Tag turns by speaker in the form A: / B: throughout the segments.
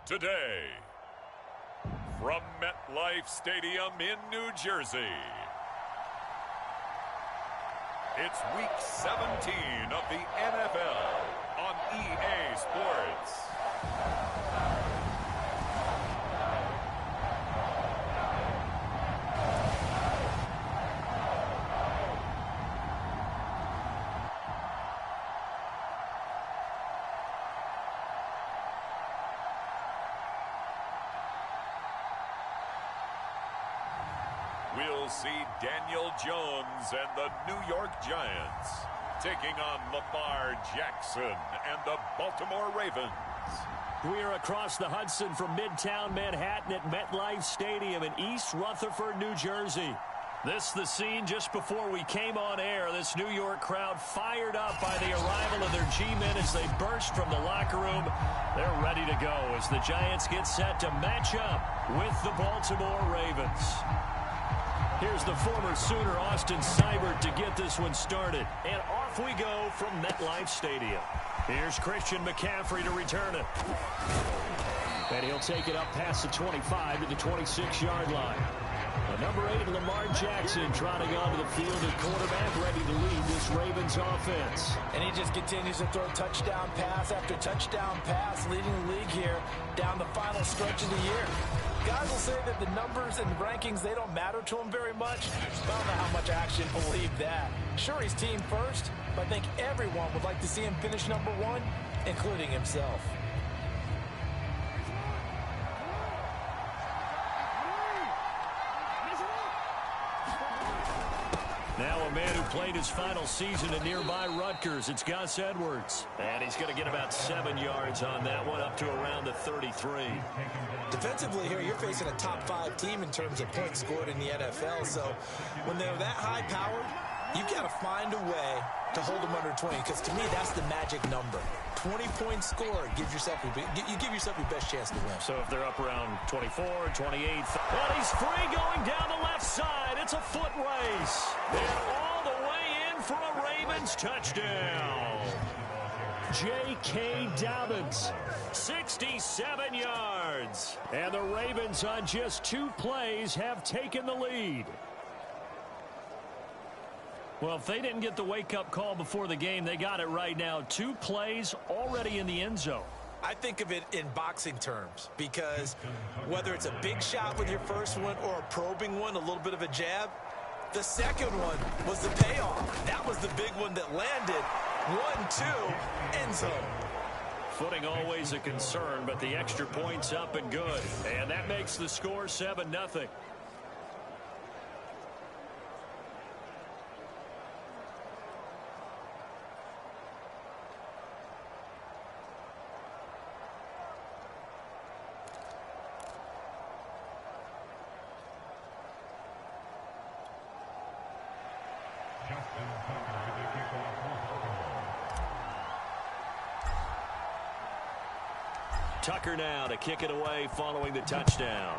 A: Today, from MetLife Stadium in New Jersey, it's Week 17 of the NFL on EA Sports. We'll see Daniel Jones and the New York Giants taking on Lamar Jackson and the Baltimore Ravens.
B: We are across the Hudson from Midtown Manhattan at MetLife Stadium in East Rutherford, New Jersey. This is the scene just before we came on air. This New York crowd fired up by the arrival of their G-men as they burst from the locker room. They're ready to go as the Giants get set to match up with the Baltimore Ravens. Here's the former Sooner, Austin Seibert, to get this one started. And off we go from MetLife Stadium. Here's Christian McCaffrey to return it. And he'll take it up past the 25 to the 26-yard line. Number 8, Lamar Jackson, trotting onto the field at quarterback, ready to lead this Ravens offense.
C: And he just continues to throw touchdown pass after touchdown pass, leading the league here down the final stretch of the year. Guys will say that the numbers and rankings, they don't matter to him very much. I don't know how much I actually believe that. Sure, he's team first, but I think everyone would like to see him finish number 1, including himself.
B: Now a man who played his final season in nearby Rutgers. It's Gus Edwards. And he's going to get about 7 yards on that one, up to around the 33.
C: Defensively here, you're facing a top 5 team in terms of points scored in the NFL. So when they're that high-powered, you've got to find a way to hold them under 20. Because to me, that's the magic number. 20 points scored gives yourself you give yourself your best chance to win.
B: So if they're up around 24, 28, and he's free going down the left side. It's a foot race. And all the way in for a Ravens touchdown. J.K. Dobbins, 67 yards. And the Ravens on just 2 plays have taken the lead. Well, if they didn't get the wake-up call before the game, they got it right now. 2 plays already in the end zone.
C: I think of it in boxing terms because whether it's a big shot with your first one or a probing one, a little bit of a jab, the second one was the payoff. That was the big one that landed. 1-2, end zone.
B: Footing always a concern, but the extra point's up and good. And that makes the score 7-0. Tucker now to kick it away following the touchdown.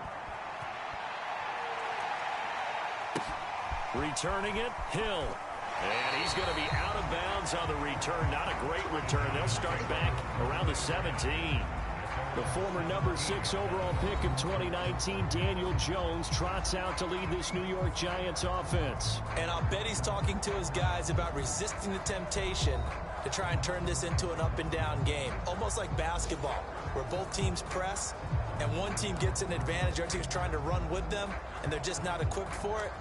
B: Returning it, Hill. And he's going to be out of bounds on the return. Not a great return. They'll start back around the 17. The former number 6 overall pick of 2019, Daniel Jones, trots out to lead this New York Giants offense.
C: And I'll bet he's talking to his guys about resisting the temptation to try and turn this into an up-and-down game. Almost like basketball, where both teams press, and one team gets an advantage, the other team's trying to run with them, and they're just not equipped for it.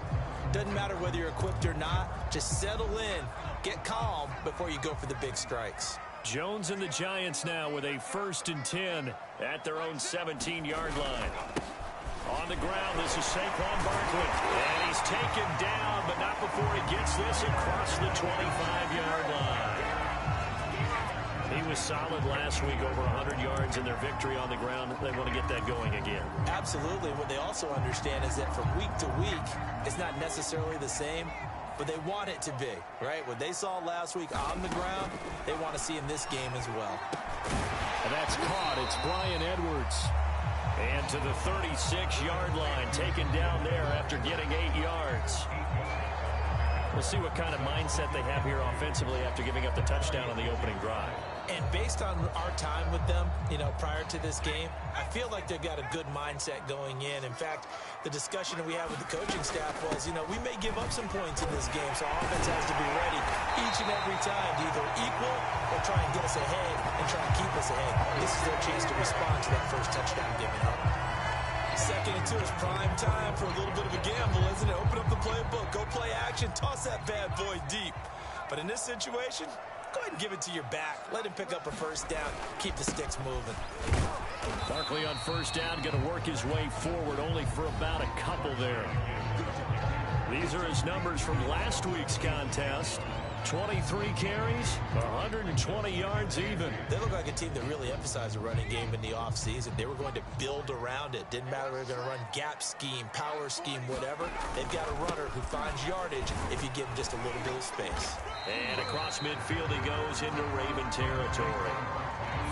C: Doesn't matter whether you're equipped or not. Just settle in, get calm before you go for the big strikes.
B: Jones and the Giants now with a 1st and 10 at their own 17-yard line. On the ground, this is Saquon Barkley. And he's taken down, but not before he gets this across the 25-yard line. He was solid last week, over 100 yards in their victory on the ground. They want to get that going again.
C: Absolutely. What they also understand is that from week to week, it's not necessarily the same, but they want it to be, right? What they saw last week on the ground, they want to see in this game as well.
B: And that's caught. It's Bryan Edwards. And to the 36-yard line, taken down there after getting 8 yards. We'll see what kind of mindset they have here offensively after giving up the touchdown on the opening drive.
C: And based on our time with them, prior to this game, I feel like they've got a good mindset going in. In fact, the discussion that we had with the coaching staff was, we may give up some points in this game, so our offense has to be ready each and every time to either equal or try and get us ahead and try and keep us ahead. This is their chance to respond to that first touchdown given up. 2nd and 2 is prime time for a little bit of a gamble, isn't it? Open up the playbook, go play action, toss that bad boy deep. But in this situation, go ahead and give it to your back. Let him pick up a first down. Keep the sticks moving.
B: Barkley on first down, going to work his way forward, only for about a couple there. These are his numbers from last week's contest. 23 carries, 120 yards even.
C: They look like a team that really emphasized the running game in the offseason. They were going to build around it. Didn't matter if they were going to run gap scheme, power scheme, whatever. They've got a runner who finds yardage if you give him just a little bit of space.
B: And across midfield he goes into Raven territory.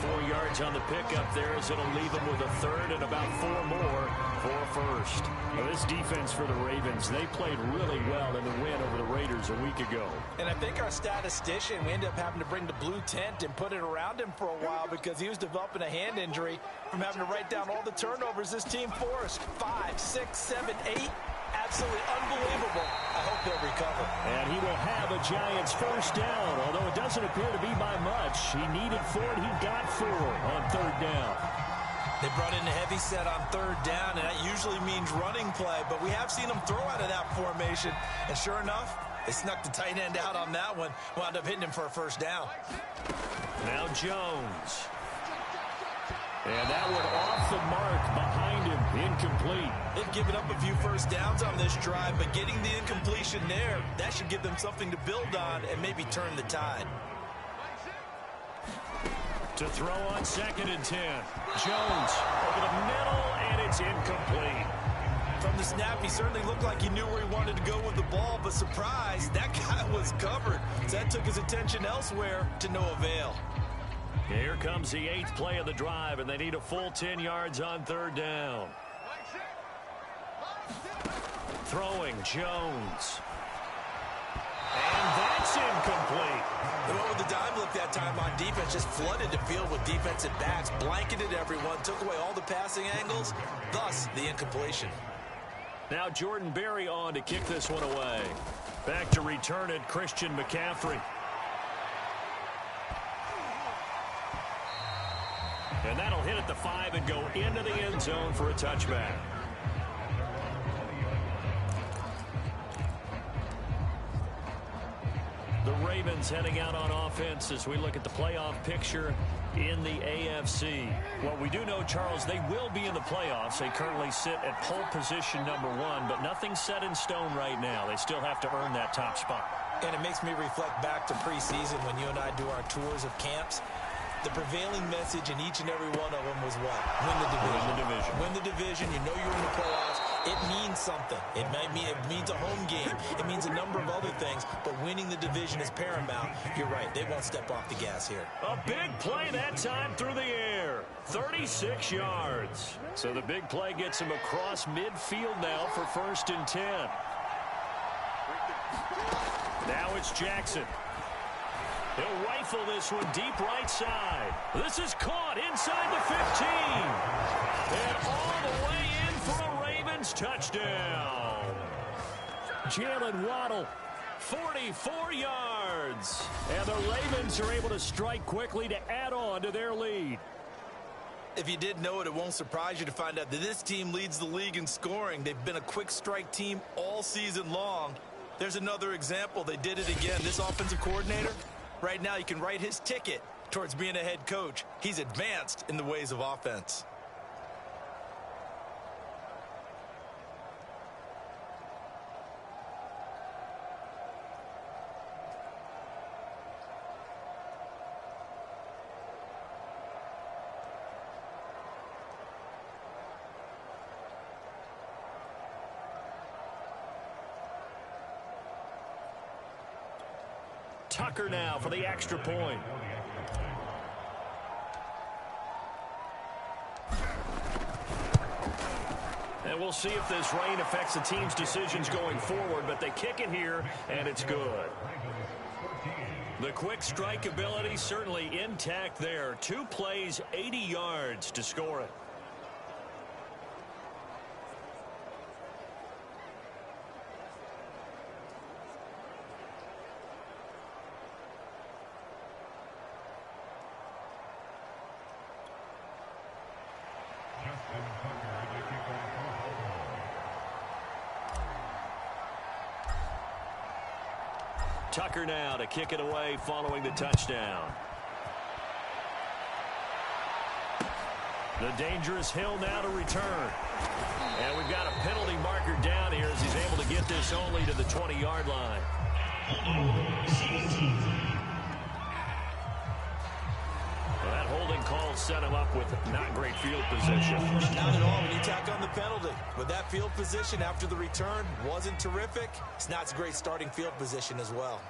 B: 4 yards on the pickup there as it'll leave him with a third and about 4 more for a first. Well, this defense for the Ravens, they played really well in the win over the Raiders a week ago.
C: And I think our statistician, we ended up having to bring the blue tent and put it around him for a while because he was developing a hand injury from having to write down all the turnovers this team forced. 5, 6, 7, 8. Absolutely unbelievable. I hope he'll recover.
B: And he will have a Giants first down, although it doesn't appear to be by much. He needed 4, and he got 4 on 3rd down.
C: They brought in a heavy set on 3rd down, and that usually means running play, but we have seen them throw out of that formation, and sure enough, they snuck the tight end out on that one, wound up hitting him for a first down.
B: Now Jones. And that one off the mark behind him, incomplete.
C: They've given up a few first downs on this drive, but getting the incompletion there, that should give them something to build on and maybe turn the tide.
B: To throw on 2nd and 10. Jones over the middle, and it's incomplete.
C: From the snap, he certainly looked like he knew where he wanted to go with the ball, but surprise, that guy was covered. So that took his attention elsewhere to no avail.
B: Here comes the 8th play of the drive, and they need a full 10 yards on 3rd down. Throwing, Jones. And that's incomplete.
C: They went with the dime look that time on defense, just flooded the field with defensive backs, blanketed everyone, took away all the passing angles, thus the incompletion.
B: Now Jordan Berry on to kick this one away. Back to return it, Christian McCaffrey. And that'll hit at the 5 and go into the end zone for a touchback. The Ravens heading out on offense as we look at the playoff picture in the AFC. Well, we do know, Charles, they will be in the playoffs. They currently sit at pole position number 1, but nothing's set in stone right now. They still have to earn that top spot.
C: And it makes me reflect back to preseason when you and I do our tours of camps. The prevailing message in each and every one of them was what? Win the division.
B: Win the division.
C: Win the division. You know you're in the playoffs. It means something. It means a home game. It means a number of other things, but winning the division is paramount. You're right. They won't step off the gas here.
B: A big play that time through the air. 36 yards. So the big play gets him across midfield now for 1st and 10. Now it's Jackson. He'll rifle this one deep right side. This is caught inside the 15. And all the way in for a Ravens touchdown. Jalen Waddle, 44 yards. And the Ravens are able to strike quickly to add on to their lead.
C: If you didn't know it, it won't surprise you to find out that this team leads the league in scoring. They've been a quick strike team all season long. There's another example. They did it again. This offensive coordinator, right now, you can write his ticket towards being a head coach. He's advanced in the ways of offense.
B: Tucker now for the extra point. And we'll see if this rain affects the team's decisions going forward, but they kick it here, and it's good. The quick strike ability certainly intact there. 2 plays, 80 yards to score it. Tucker now to kick it away following the touchdown. The dangerous Hill now to return. And we've got a penalty marker down here as he's able to get this only to the 20-yard line. Well, that holding call set him up with not great field position.
C: Not at all when you tack on the penalty. But that field position after the return wasn't terrific. It's not a great starting field position as well.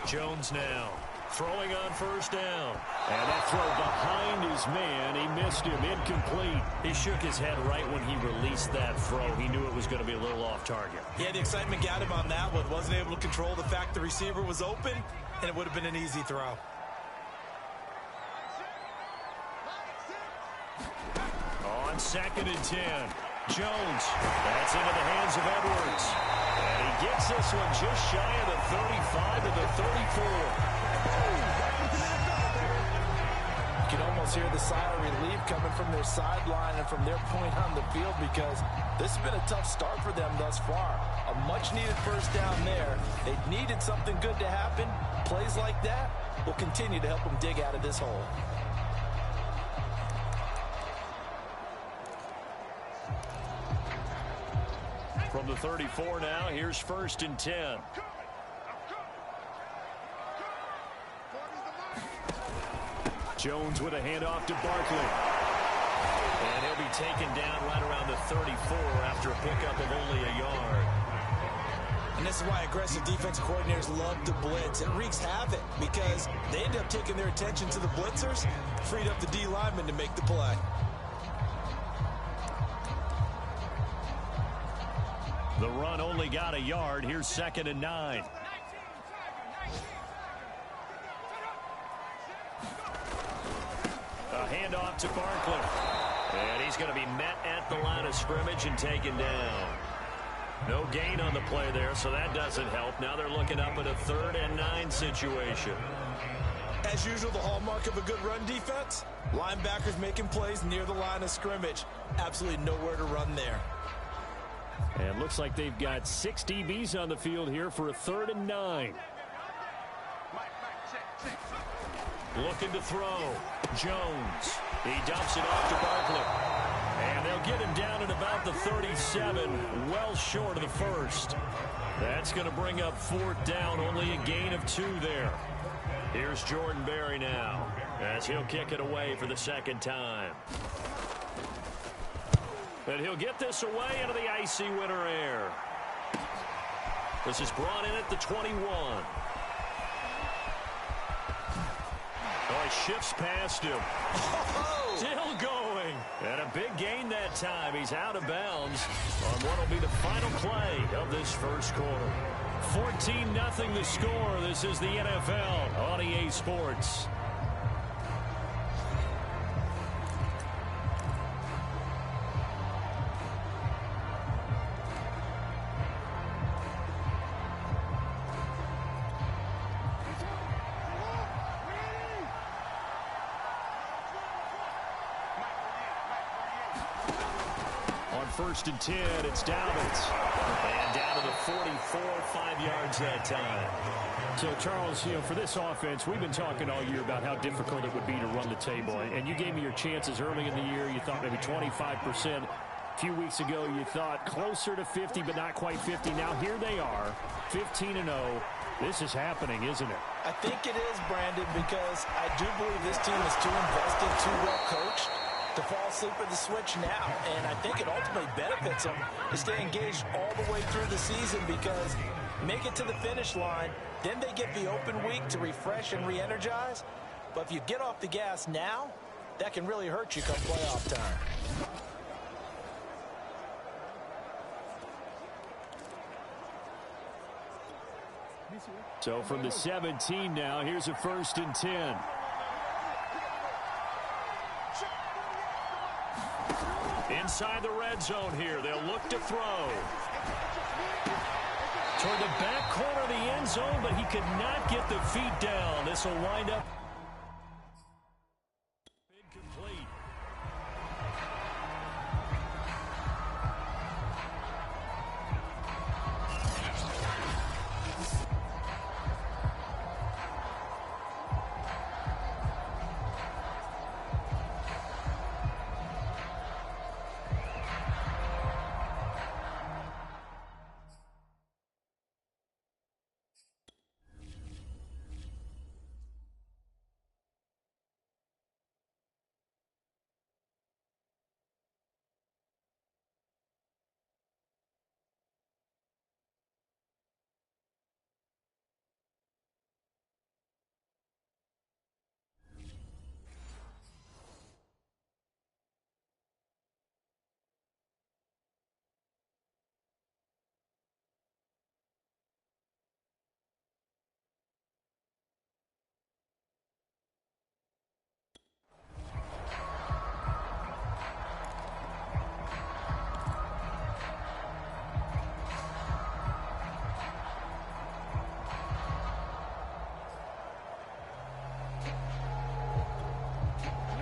B: Jones now throwing on first down. And that throw behind his man. He missed him. Incomplete. He shook his head right when he released that throw. He knew it was going to be a little off target.
C: Yeah, the excitement got him on that one. Wasn't able to control the fact the receiver was open, and it would have been an easy throw.
B: On 2nd and 10. Jones. That's into the hands of Edwards. And he gets this one just shy of the 35 to the 34.
C: You can almost hear the sigh of relief coming from their sideline and from their point on the field because this has been a tough start for them thus far. A much-needed first down there. They needed something good to happen. Plays like that will continue to help them dig out of this hole.
B: From the 34 now, here's 1st and 10. Jones with a handoff to Barkley. And he'll be taken down right around the 34 after a pickup of only a yard.
C: And this is why aggressive defensive coordinators love to blitz. It wreaks havoc because they end up taking their attention to the blitzers, freed up the D lineman to make the play.
B: The run only got a yard. Here's 2nd and 9. A handoff to Barkley. And he's going to be met at the line of scrimmage and taken down. No gain on the play there, so that doesn't help. Now they're looking up at a 3rd and 9 situation.
C: As usual, the hallmark of a good run defense, linebackers making plays near the line of scrimmage. Absolutely nowhere to run there.
B: And looks like they've got 6 DBs on the field here for a 3rd and 9. Looking to throw. Jones. He dumps it off to Barkley. And they'll get him down at about the 37, well short of the 1st. That's going to bring up 4th down, only a gain of 2 there. Here's Jordan Berry now, as he'll kick it away for the 2nd time. And he'll get this away into the icy winter air. This is brought in at the 21. Oh, he shifts past him.
C: Oh!
B: Still going. And a big gain that time. He's out of bounds on what will be the final play of this first quarter. 14-0 the score. This is the NFL on EA Sports. On 1st and 10, it's Dobbins. And down to the 44, 5 yards that time.
D: So, Charles, for this offense, we've been talking all year about how difficult it would be to run the table. And you gave me your chances early in the year. You thought maybe 25%. A few weeks ago, you thought closer to 50, but not quite 50. Now, here they are, 15-0. This is happening, isn't it?
C: I think it is, Brandon, because I do believe this team is too invested, too well coached to fall asleep at the switch now. And I think it ultimately benefits them to stay engaged all the way through the season because make it to the finish line, then they get the open week to refresh and re-energize. But if you get off the gas now, that can really hurt you come playoff time.
D: So from the 17 now, here's a 1st and 10.
B: Inside the red zone here, they'll look to throw. Toward the back corner of the end zone, but he could not get the feet down. This will wind up incomplete.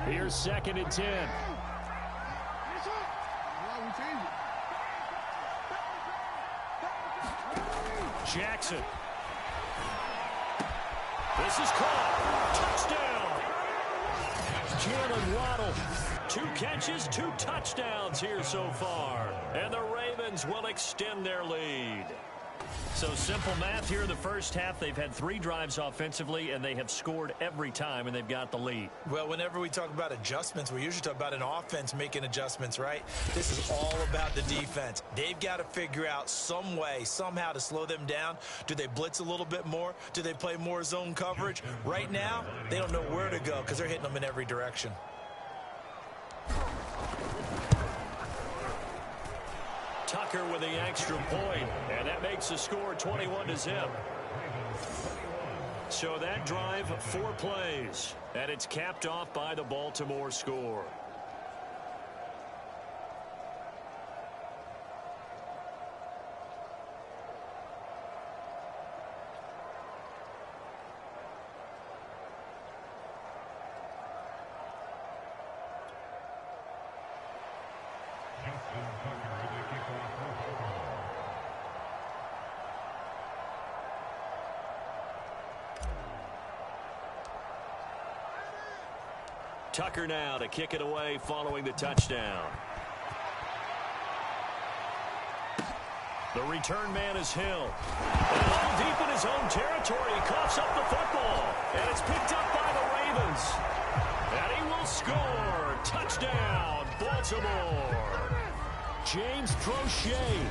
B: Here's 2nd and 10. Jackson. This is caught. Touchdown. Jalen Waddle. 2 catches, 2 touchdowns here so far. And the Ravens will extend their lead. So simple math here in the first half. They've had 3 drives offensively, and they have scored every time, and they've got the lead.
C: Well, whenever we talk about adjustments, we usually talk about an offense making adjustments, right? This is all about the defense. They've got to figure out some way, somehow to slow them down. Do they blitz a little bit more? Do they play more zone coverage? Right now, they don't know where to go because they're hitting them in every direction.
B: Tucker with the extra point, and that makes the score 21-0. So that drive, 4 plays, and it's capped off by the Baltimore score. Tucker now to kick it away following the touchdown. The return man is Hill. And all deep in his own territory, he coughs up the football. And it's picked up by the Ravens. And he will score. Touchdown, Baltimore. James Prochet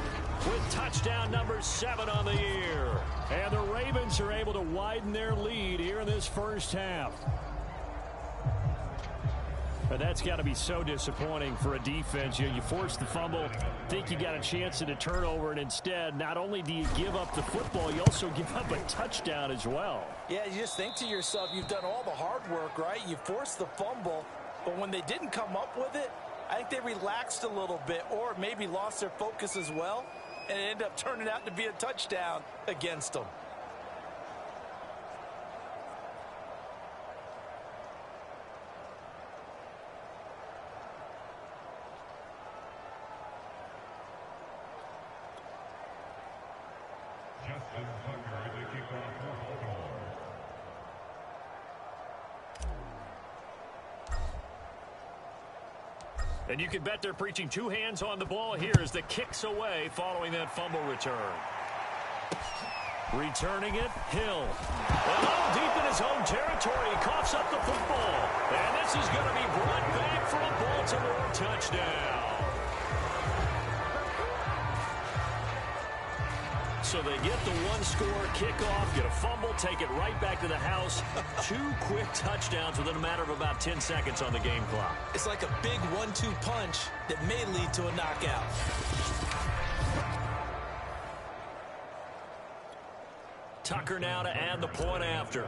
B: with touchdown number 7 on the year.
D: And the Ravens are able to widen their lead here in this first half. But that's got to be so disappointing for a defense. You force the fumble, think you got a chance at a turnover, and instead, not only do you give up the football, you also give up a touchdown as well.
C: Yeah, you just think to yourself, you've done all the hard work, right? You forced the fumble, but when they didn't come up with it, I think they relaxed a little bit or maybe lost their focus as well, and it ended up turning out to be a touchdown against them.
B: And you can bet they're preaching 2 hands on the ball here as the kick's away following that fumble return. Returning it, Hill. Well, deep in his own territory, he coughs up the football. And this is going to be brought back for a Baltimore touchdown. So they get the 1-score kickoff, get a fumble, take it right back to the house. 2 quick touchdowns within a matter of about 10 seconds on the game clock.
C: It's like a big 1-2 punch that may lead to a knockout.
B: Tucker now to add the point after.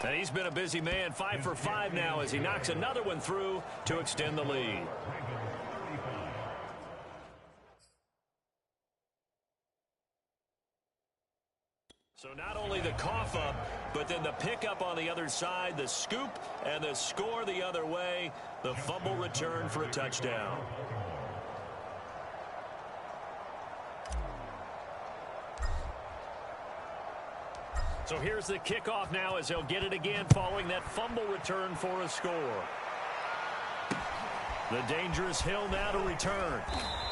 B: And he's been a busy man, 5 for 5 now as he knocks another one through to extend the lead. So not only the cough up, but then the pickup on the other side, the scoop, and the score the other way, the fumble return for a touchdown. So here's the kickoff now as he'll get it again following that fumble return for a score. The dangerous Hill now to return.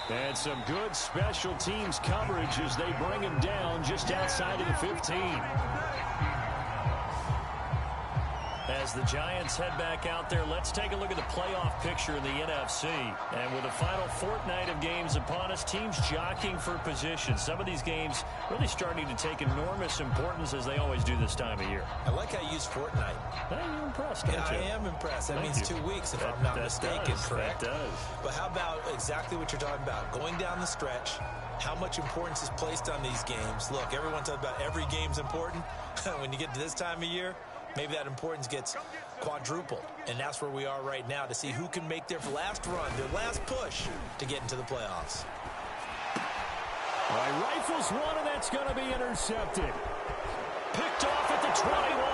B: And some good special teams coverage as they bring him down just outside of the 15. As the Giants head back out there, let's take a look at the playoff picture in the NFC. And with the final fortnight of games upon us, teams jockeying for position. Some of these games really starting to take enormous importance as they always do this time of year.
C: I like how you use fortnight.
B: You're impressed, aren't you?
C: I am impressed. That means 2 weeks, if I'm not mistaken, correct?
B: That does.
C: But how about exactly what you're talking about? Going down the stretch, how much importance is placed on these games. Look, everyone talks about every game's important. When you get to this time of year, maybe that importance gets quadrupled. And that's where we are right now to see who can make their last run, their last push to get into the playoffs.
D: All right, rifles one, and that's going to be intercepted.
B: Picked off at the 21.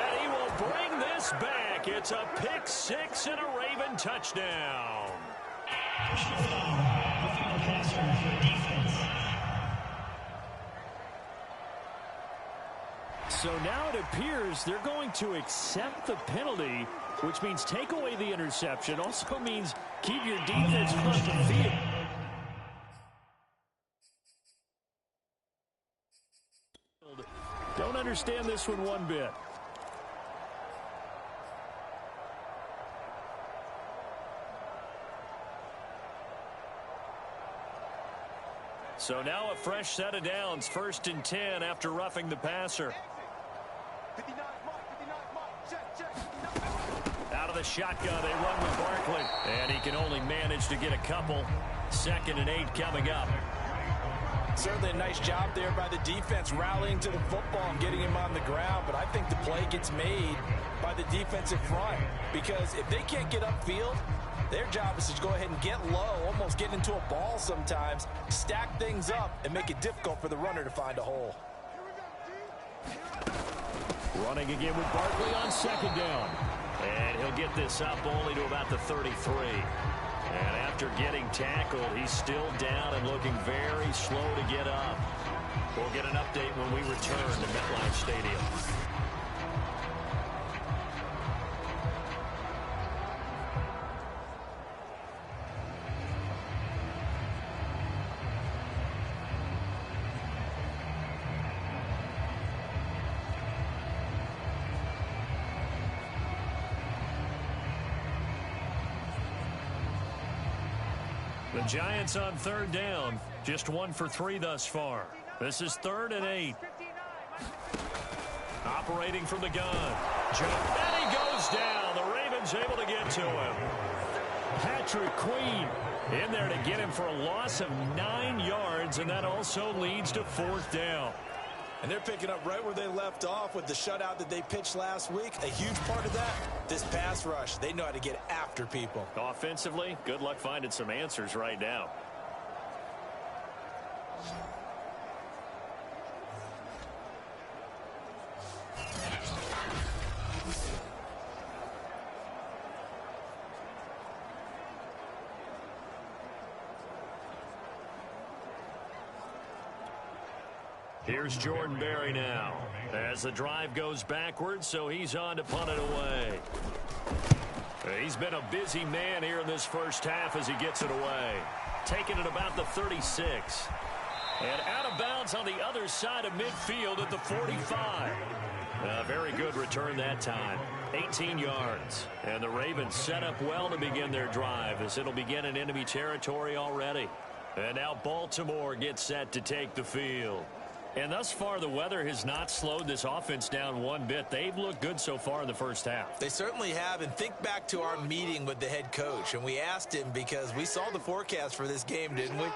B: And he will bring this back. It's a pick six and a Raven touchdown.
D: So now it appears they're going to accept the penalty, which means take away the interception. Also means keep your defense on the field. Don't understand this one bit. So now a fresh set of downs, 1st and 10 after roughing the passer. Out of the shotgun, they run with Barkley. And he can only manage to get a couple. 2nd and 8 coming up.
C: Certainly a nice job there by the defense rallying to the football and getting him on the ground. But I think the play gets made by the defensive front. Because if they can't get upfield, their job is to go ahead and get low, almost get into a ball sometimes, stack things up, and make it difficult for the runner to find a hole.
D: Running again with Barkley on 2nd down.
B: And he'll get this up only to about the 33. And after getting tackled, he's still down and looking very slow to get up. We'll get an update when we return to MetLife Stadium. The Giants on 3rd down, just 1 for 3 thus far. This is 3rd and 8. Operating from the gun. And he goes down. The Ravens able to get to him.
D: Patrick Queen
B: in there to get him for a loss of 9 yards, and that also leads to 4th down.
C: And they're picking up right where they left off with the shutout that they pitched last week. A huge part of that, this pass rush. They know how to get after people.
B: Offensively, good luck finding some answers right now. Here's Jordan Berry now as the drive goes backwards, so he's on to punt it away. He's been a busy man here in this first half as he gets it away. Taking it about the 36. And out of bounds on the other side of midfield at the 45. A very good return that time. 18 yards. And the Ravens set up well to begin their drive as it'll begin in enemy territory already. And now Baltimore gets set to take the field. And thus far, the weather has not slowed this offense down one bit. They've looked good so far in the first half.
C: They certainly have. And think back to our meeting with the head coach. And we asked him, because we saw the forecast for this game, didn't we?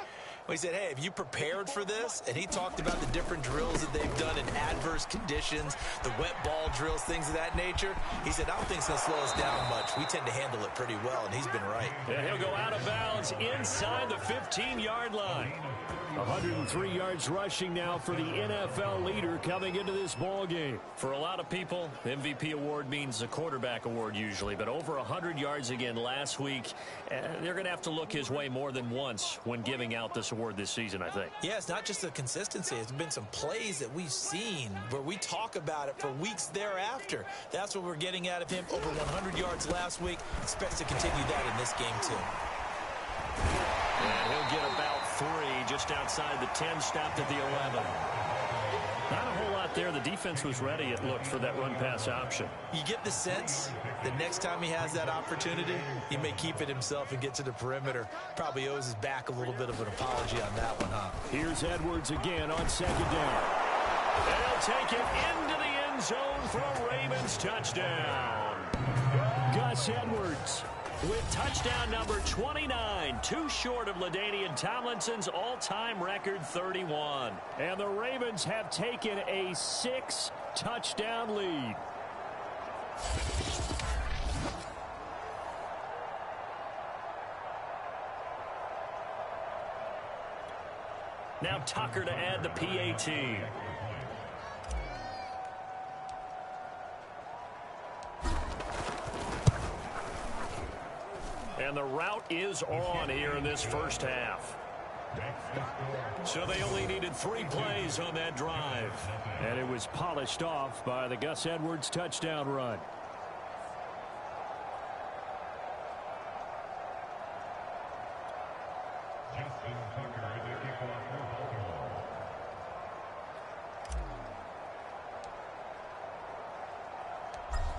C: We said, hey, have you prepared for this? And he talked about the different drills that they've done in adverse conditions, the wet ball drills, things of that nature. He said, I don't think it's going to slow us down much. We tend to handle it pretty well, and he's been right.
B: And he'll go out of bounds inside the 15-yard line.
D: 103 yards rushing now for the NFL leader coming into this ball game.
B: For a lot of people, MVP award means a quarterback award usually, but over 100 yards again last week. They're going to have to look his way more than once when giving out this award this season, I think.
C: Yeah, it's not just the consistency. It's been some plays that we've seen where we talk about it for weeks thereafter. That's what we're getting out of him. Over 100 yards last week. Expects to continue that in this game, too.
B: And he'll get about 3 just outside the 10, stopped at the 11. Not a whole lot there. The defense was ready, it looked, for that run-pass option.
C: You get the sense that next time he has that opportunity, he may keep it himself and get to the perimeter. Probably owes his back a little bit of an apology on that one, huh?
D: Here's Edwards again on second down.
B: And he'll take it into the end zone for a Ravens touchdown.
D: Gus Edwards
B: with touchdown number 29, too short of LaDainian Tomlinson's all-time record 31.
D: And the Ravens have taken a 6-touchdown lead.
B: Now Tucker to add the PAT. And the route is on here in this first half. So they only needed 3 plays on that drive.
D: And it was polished off by the Gus Edwards touchdown run.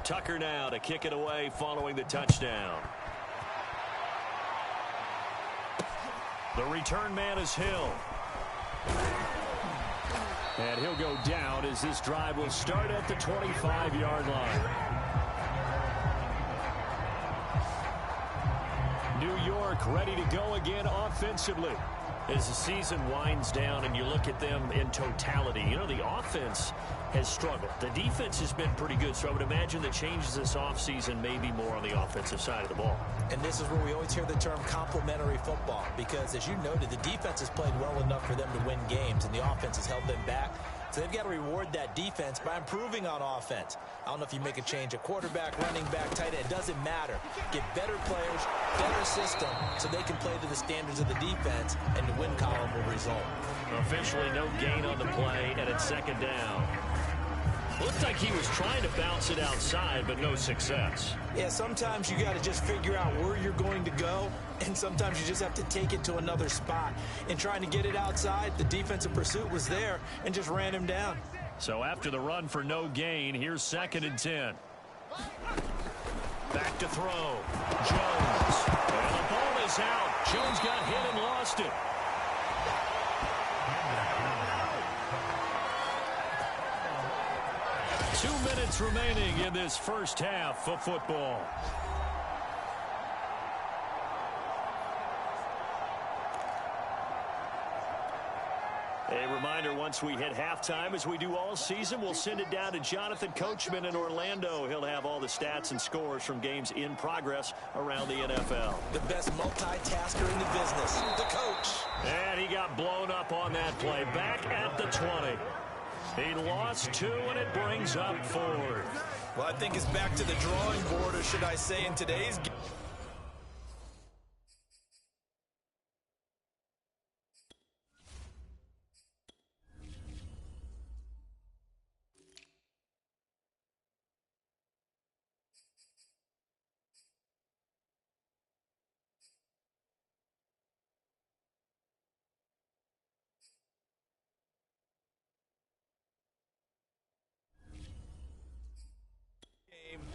B: Tucker now to kick it away following the touchdown. The return man is Hill.
D: And he'll go down as this drive will start at the 25-yard line. New York ready to go again offensively.
B: As the season winds down and you look at them in totality, you know, the offense has struggled. The defense has been pretty good, so I would imagine the changes this offseason may be more on the offensive side of the ball.
C: And this is where we always hear the term complementary football, because as you noted, the defense has played well enough for them to win games, and the offense has held them back. So they've got to reward that defense by improving on offense. I don't know if you make a change at quarterback, running back, tight end. It doesn't matter. Get better players, better system, so they can play to the standards of the defense, and the win column will result.
B: Officially no gain on the play, and it's second down. Looked like he was trying to bounce it outside, but no success.
C: Yeah, sometimes you got to just figure out where you're going to go, and sometimes you just have to take it to another spot. In trying to get it outside, the defensive pursuit was there and just ran him down.
B: So after the run for no gain, here's 2nd and 10. Back to throw. Jones. And the ball is out. Jones got hit and lost it. Two minutes remaining in this first half of football. A reminder, once we hit halftime, as we do all season, we'll send it down to Jonathan Coachman in Orlando. He'll have all the stats and scores from games in progress around the NFL.
C: The best multitasker in the business, the coach.
B: And he got blown up on that play. Back at the 20. He lost 2, and it brings up 4.
C: Well, I think it's back to the drawing board, or should I say in today's game.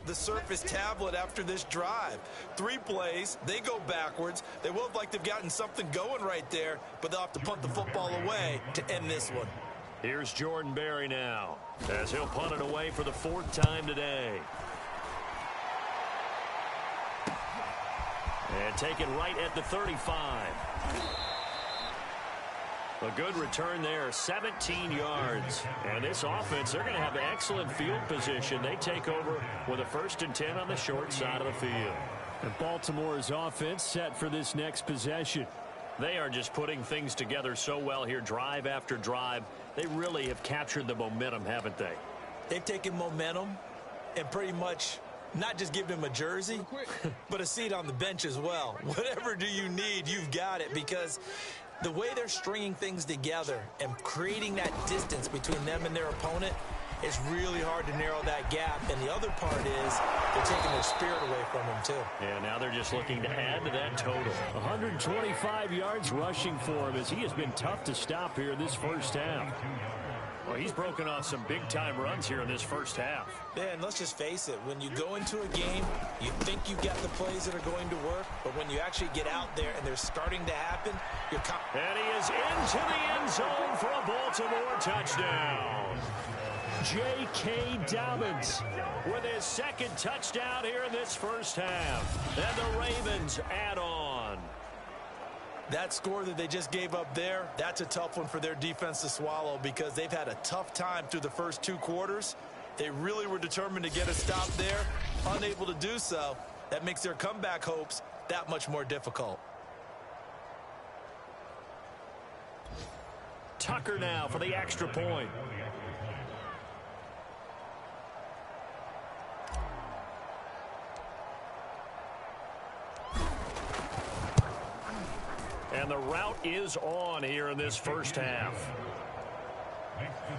C: The surface tablet after this drive. 3 plays, they go backwards. They will look like they've gotten something going right there, but they'll have to punt the football away to end this one.
B: Here's Jordan Berry now, as he'll punt it away for the 4th time today. And taken right at the 35. A good return there, 17 yards. And this offense, they're going to have excellent field position. They take over with a 1st and 10 on the short side of the field.
D: And Baltimore's offense set for this next possession.
B: They are just putting things together so well here, drive after drive. They really have captured the momentum, haven't they?
C: They've taken momentum and pretty much not just given him a jersey, but a seat on the bench as well. Whatever do you need, you've got it, because the way they're stringing things together and creating that distance between them and their opponent, it's really hard to narrow that gap. And the other part is they're taking their spirit away from him, too.
B: Yeah, now they're just looking to add to that total.
D: 125 yards rushing for him, as he has been tough to stop here in this first half.
B: Well, he's broken off some big-time runs here in this first half.
C: Yeah, and let's just face it. When you go into a game, you think you got the plays that are going to work, but when you actually get out there and they're starting to happen, you're
B: and he is into the end zone for a Baltimore touchdown.
D: J.K. Dobbins
B: with his 2nd touchdown here in this first half. And the Ravens add on.
C: That score that they just gave up there, that's a tough one for their defense to swallow, because they've had a tough time through the first 2 quarters. They really were determined to get a stop there, unable to do so. That makes their comeback hopes that much more difficult.
B: Tucker now for the extra point. And the route is on here in this first half.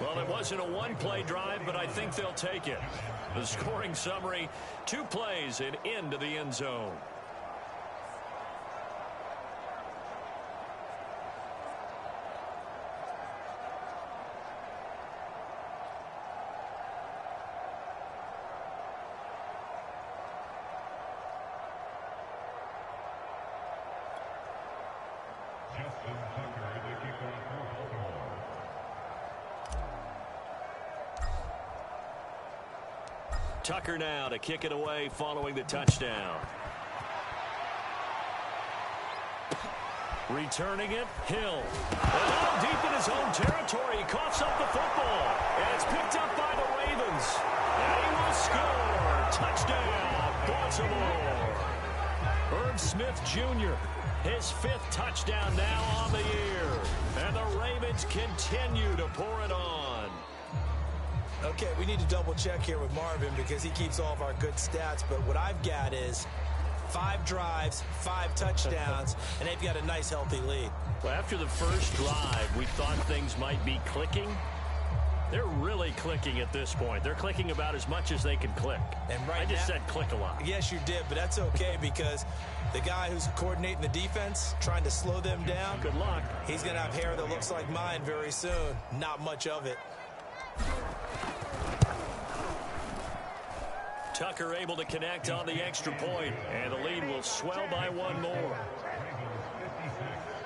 B: Well, it wasn't a one-play drive, but I think they'll take it. The scoring summary, 2 plays and into the end zone. Tucker now to kick it away following the touchdown. Returning it, Hill. And deep in his own territory, he coughs up the football. And it's picked up by the Ravens. And he will score. Touchdown, Baltimore. Irv Smith Jr., his 5th touchdown now on the year. And the Ravens continue to pour it on.
C: Okay, we need to double check here with Marvin, because he keeps all of our good stats. But what I've got is 5 drives, 5 touchdowns, and they've got a nice, healthy lead.
B: Well, after the first drive, we thought things might be clicking. They're really clicking at this point. They're clicking about as much as they can click.
C: And
B: I just said click a lot.
C: Yes, you did, but that's okay, because the guy who's coordinating the defense, trying to slow them down,
B: good luck.
C: He's going to have hair that looks like mine very soon. Not much of it.
B: Tucker able to connect on the extra point, and the lead will swell by 1 more.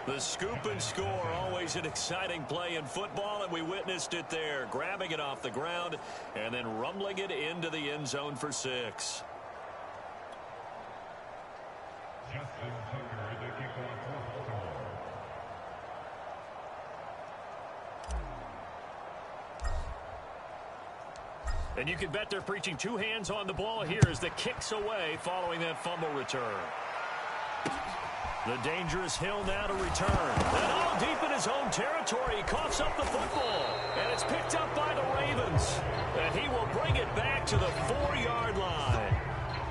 B: The scoop and score, always an exciting play in football, and we witnessed it there, grabbing it off the ground and then rumbling it into the end zone for 6. And you can bet they're preaching 2 hands on the ball here as the kick's away following that fumble return. The dangerous Hill now to return. And all deep in his own territory, he coughs up the football. And it's picked up by the Ravens. And he will bring it back to the 4-yard line.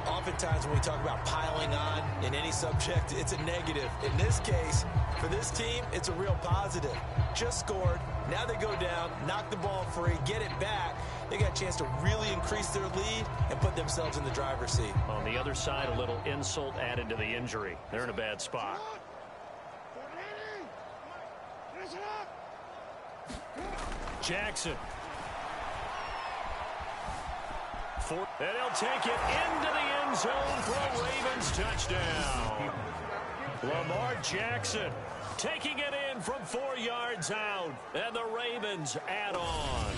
C: Oftentimes when we talk about piling on in any subject, it's a negative. In this case, for this team, it's a real positive. Just scored. Now they go down, knock the ball free, get it back. They got a chance to really increase their lead and put themselves in the driver's seat.
B: On the other side, a little insult added to the injury. They're in a bad spot. Jackson. And he'll take it into the end zone for a Ravens touchdown. Lamar Jackson taking it in from 4 yards out, and the Ravens add on.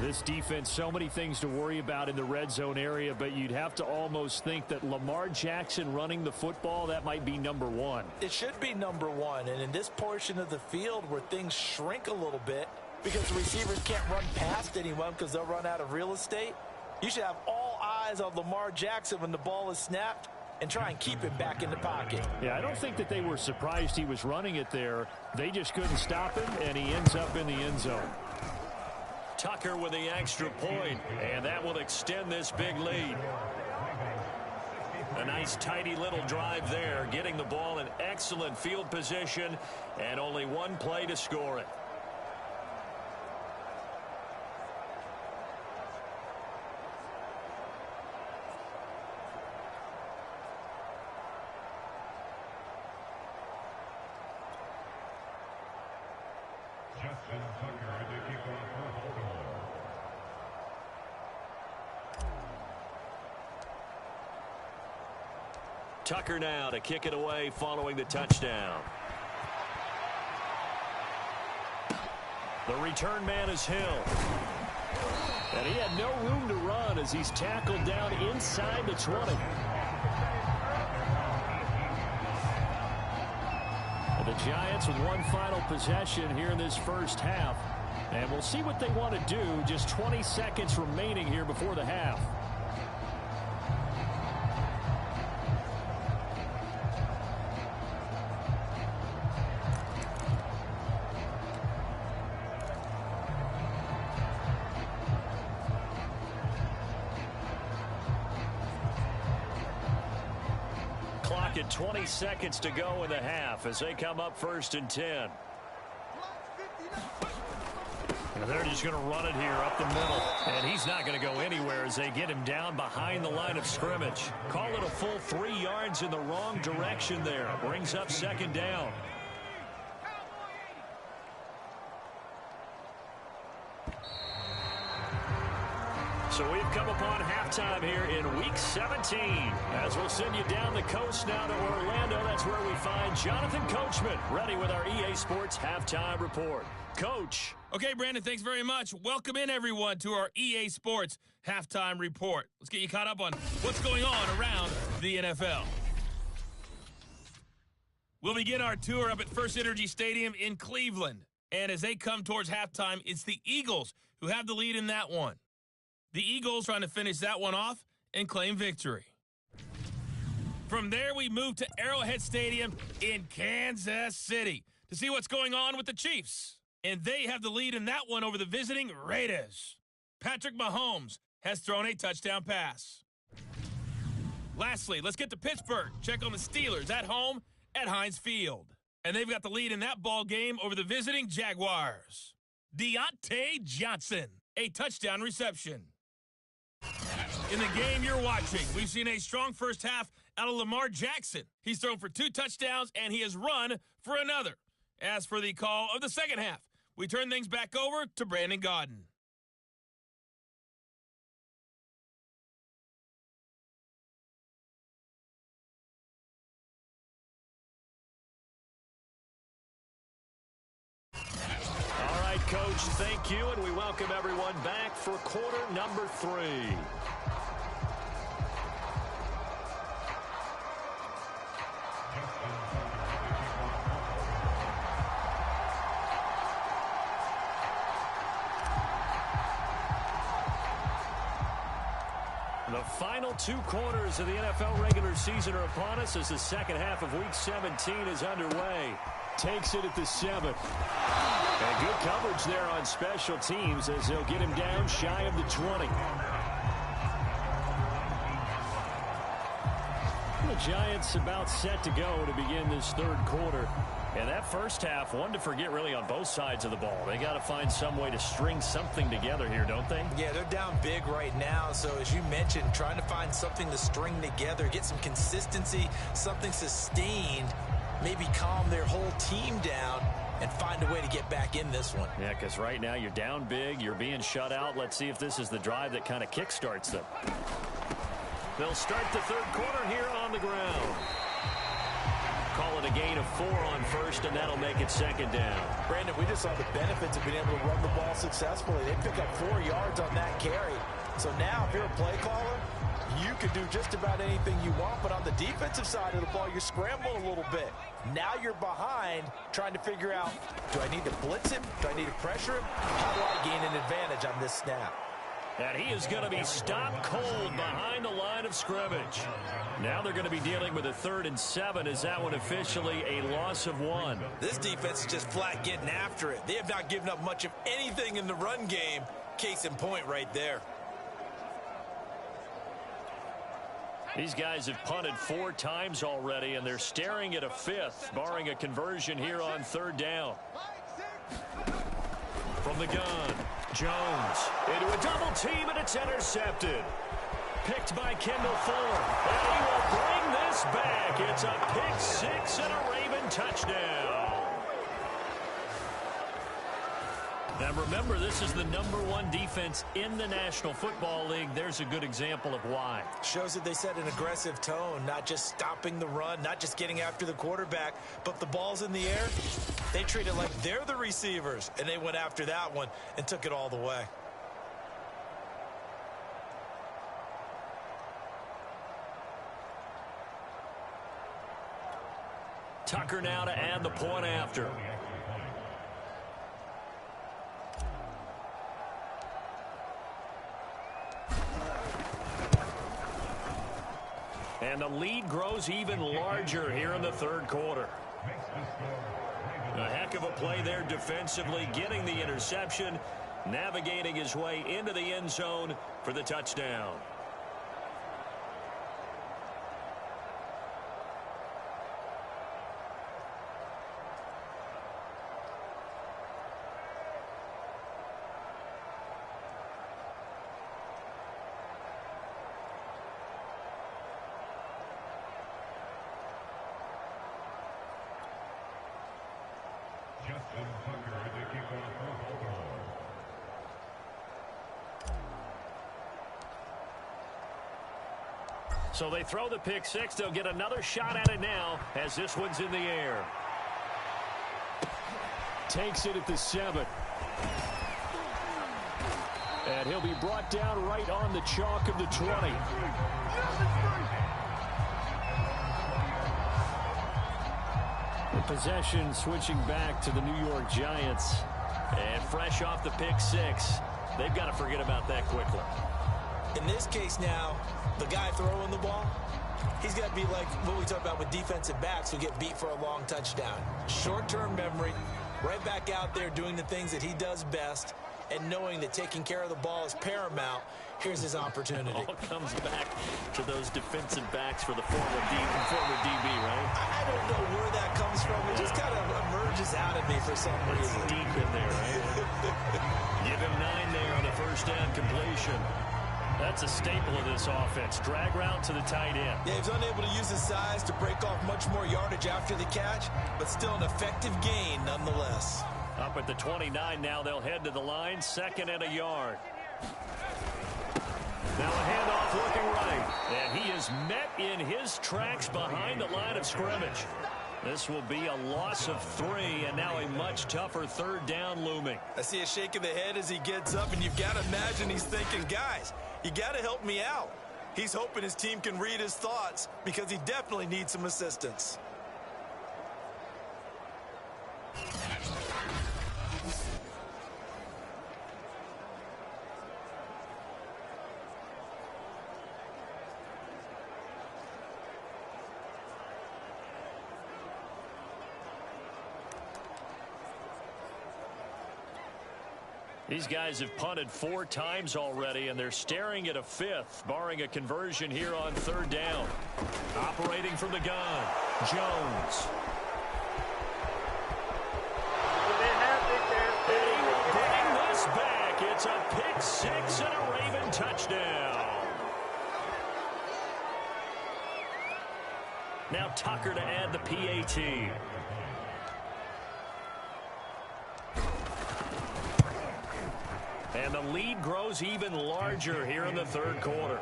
D: This defense, so many things to worry about in the red zone area, but you'd have to almost think that Lamar Jackson running the football, that might be number one.
C: It should be number one, and in this portion of the field where things shrink a little bit because the receivers can't run past anyone because they'll run out of real estate, you should have all eyes on Lamar Jackson when the ball is snapped and try and keep him back in the pocket.
D: Yeah, I don't think that they were surprised he was running it there. They just couldn't stop him, and he ends up in the end zone.
B: Tucker with the extra point, and that will extend this big lead. A nice tidy little drive there, getting the ball in excellent field position, and only one play to score it. Tucker now to kick it away following the touchdown. The return man is Hill. And he had no room to run as he's tackled down inside the 20. And the Giants with one final possession here in this first half. And we'll see what they want to do. Just 20 seconds remaining here before the half. Clock at 20 seconds to go in the half as they come up 1st and 10. And they're just going to run it here up the middle. And he's not going to go anywhere as they get him down behind the line of scrimmage. Call it a full 3 yards in the wrong direction there. Brings up 2nd down. So we've come upon halftime here in Week 17. As we'll send you down the coast now to Orlando, that's where we find Jonathan Coachman, ready with our EA Sports Halftime Report. Coach.
E: Okay, Brandon, thanks very much. Welcome in, everyone, to our EA Sports Halftime Report. Let's get you caught up on what's going on around the NFL. We'll begin our tour up at First Energy Stadium in Cleveland. And as they come towards halftime, it's the Eagles who have the lead in that one. The Eagles trying to finish that one off and claim victory. From there, we move to Arrowhead Stadium in Kansas City to see what's going on with the Chiefs. And they have the lead in that one over the visiting Raiders. Patrick Mahomes has thrown a touchdown pass. Lastly, let's get to Pittsburgh. Check on the Steelers at home at Heinz Field. And they've got the lead in that ball game over the visiting Jaguars. Deontay Johnson, a touchdown reception. In the game you're watching, we've seen a strong first half out of Lamar Jackson. He's thrown for 2 touchdowns, and he has run for another. As for the call of the second half, we turn things back over to Brandon Gaudin.
B: All right, Coach, thank you, and we welcome everyone back for quarter number 3. The final 2 quarters of the NFL regular season are upon us as the second half of Week 17 is underway. Takes it at the 7th. And good coverage there on special teams as they'll get him down shy of the 20. The Giants about set to go to begin this 3rd quarter. And that first half, one to forget really on both sides of the ball. They got to find some way to string something together here, don't they?
C: Yeah, they're down big right now. So as you mentioned, trying to find something to string together, get some consistency, something sustained, maybe calm their whole team down and find a way to get back in this one.
B: Yeah, because right now you're down big, you're being shut out. Let's see if this is the drive that kind of kickstarts them. They'll start the 3rd quarter here on the ground. Call
D: call it a gain of 4 on first, and that'll make it second down.
C: Brandon, we just saw the benefits of being able to run the ball successfully. They pick up 4 yards on that carry. So now, if you're a play caller, you can do just about anything you want, but on the defensive side of the ball, you're scrambling a little bit. Now you're behind, trying to figure out, do I need to blitz him? Do I need to pressure him? How do I gain an advantage on this snap?
D: And he is going to be stopped cold behind the line of scrimmage. Now they're going to be dealing with a 3rd and 7. Is that one officially a loss of 1?
C: This defense is just flat getting after it. They have not given up much of anything in the run game. Case in point right there.
D: These guys have punted 4 times already, and they're staring at a 5th, barring a conversion here on 3rd down. From the gun, Jones into a double team, and it's intercepted. Picked by Kendall Fuller, and he will bring this back. It's a pick 6 and a Raven touchdown. Now remember, this is the #1 defense in the National Football League. There's a good example of why.
C: Shows that they set an aggressive tone, not just stopping the run, not just getting after the quarterback, but the ball's in the air. They treat it like they're the receivers, and they went after that one and took it all the way.
D: Tucker now to add the point after. And the lead grows even larger here in the 3rd quarter. A heck of a play there defensively, getting the interception, navigating his way into the end zone for the touchdown. So they throw the pick 6. They'll get another shot at it now as this one's in the air.
B: Takes it at the 7. And he'll be brought down right on the chalk of the 20. The possession switching back to the New York Giants.
D: And fresh off the pick 6. They've got to forget about that quickly.
C: In this case now, the guy throwing the ball, he's got to be like what we talk about with defensive backs who get beat for a long touchdown. Short-term memory, right back out there doing the things that he does best, and knowing that taking care of the ball is paramount. Here's his opportunity.
D: It all comes back to those defensive backs for the former DB, right?
C: I don't know where that comes from. It just kind of emerges out of me for some reason.
D: It's deep in there, right? Give him 9 there on the first down completion. That's a staple of this offense. Drag route to the tight end.
C: Yeah, he's unable to use his size to break off much more yardage after the catch, but still an effective gain nonetheless.
D: Up at the 29 now, they'll head to the line, 2nd and a yard. Now a handoff looking right, and he is met in his tracks behind the line of scrimmage. This will be a loss of 3, and now a much tougher 3rd down looming.
C: I see a shake of the head as he gets up, and you've got to imagine he's thinking, guys, you got to help me out. He's hoping his team can read his thoughts because he definitely needs some assistance.
D: These guys have punted 4 times already, and they're staring at a 5th, barring a conversion here on 3rd down. Operating from the gun, Jones. And he will bring this back. It's a pick 6 and a Raven touchdown. Now Tucker to add the PAT. And the lead grows even larger here in the 3rd quarter.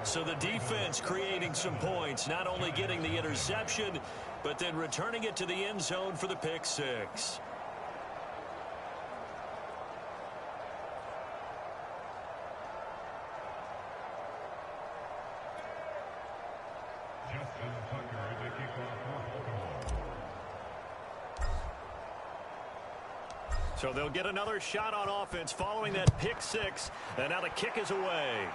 B: So the defense creating some points, not only getting the interception, but then returning it to the end zone for the pick six. So they'll get another shot on offense following that pick six, and now the kick is away.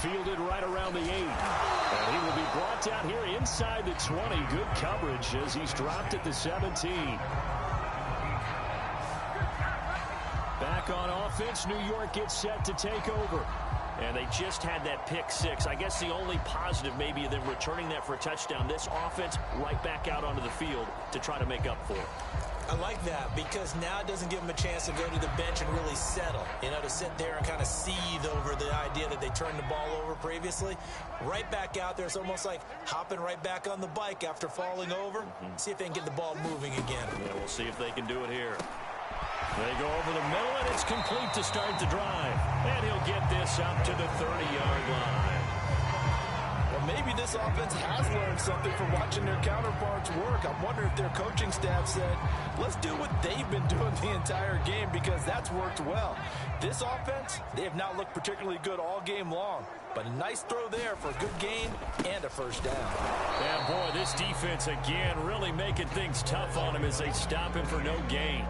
D: Fielded right around the 8. And he will be brought down here inside the 20. Good coverage as he's dropped at the 17. Back on offense, New York gets set to take over.
B: And they just had that pick six. I guess the only positive maybe of them returning that for a touchdown. This offense right back out onto the field to try to make up for it.
C: I like that because now it doesn't give them a chance to go to the bench and really settle, to sit there and kind of seethe over the idea that they turned the ball over previously. Right back out there, it's almost like hopping right back on the bike after falling over. See if they can get the ball moving again.
B: Yeah, we'll see if they can do it here.
D: They go over the middle, and it's complete to start the drive.
B: And he'll get this up to the 30-yard line.
C: Well, maybe this offense has learned something from watching their counterparts work. I'm wondering if their coaching staff said, let's do what they've been doing the entire game because that's worked well. This offense, they have not looked particularly good all game long. But a nice throw there for a good gain and a first down.
D: Yeah, boy, this defense again really making things tough on him as they stop him for no gain.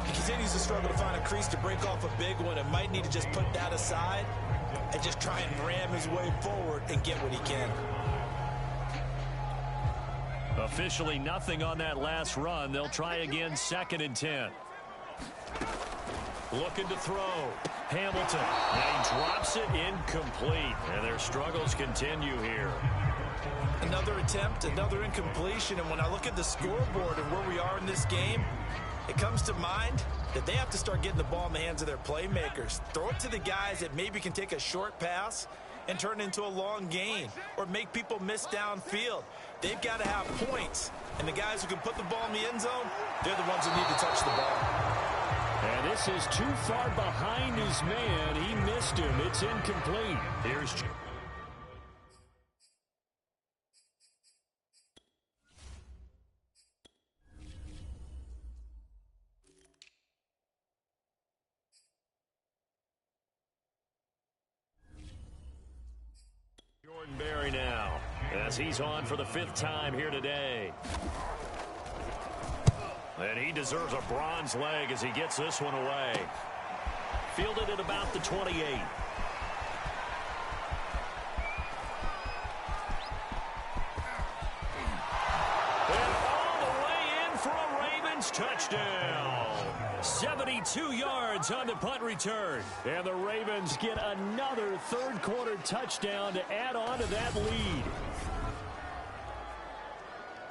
C: He continues to struggle to find a crease to break off a big one and might need to just put that aside and just try and ram his way forward and get what he can.
B: Officially nothing on that last run. They'll try again 2nd and 10. Looking to throw. Hamilton. And he drops it incomplete. And their struggles continue here.
C: Another attempt, another incompletion. And when I look at the scoreboard and where we are in this game, it comes to mind that they have to start getting the ball in the hands of their playmakers. Throw it to the guys that maybe can take a short pass and turn it into a long gain or make people miss downfield. They've got to have points. And the guys who can put the ball in the end zone, they're the ones who need to touch the ball.
D: And this is too far behind his man. He missed him. It's incomplete.
B: Here's Barry now, as he's on for the 5th time here today. And he deserves a bronze leg as he gets this one away. Fielded at about the 28. And all the way in for a Ravens touchdown. 72 yards on the punt return.
D: And the Ravens get another third-quarter touchdown to add on to that lead.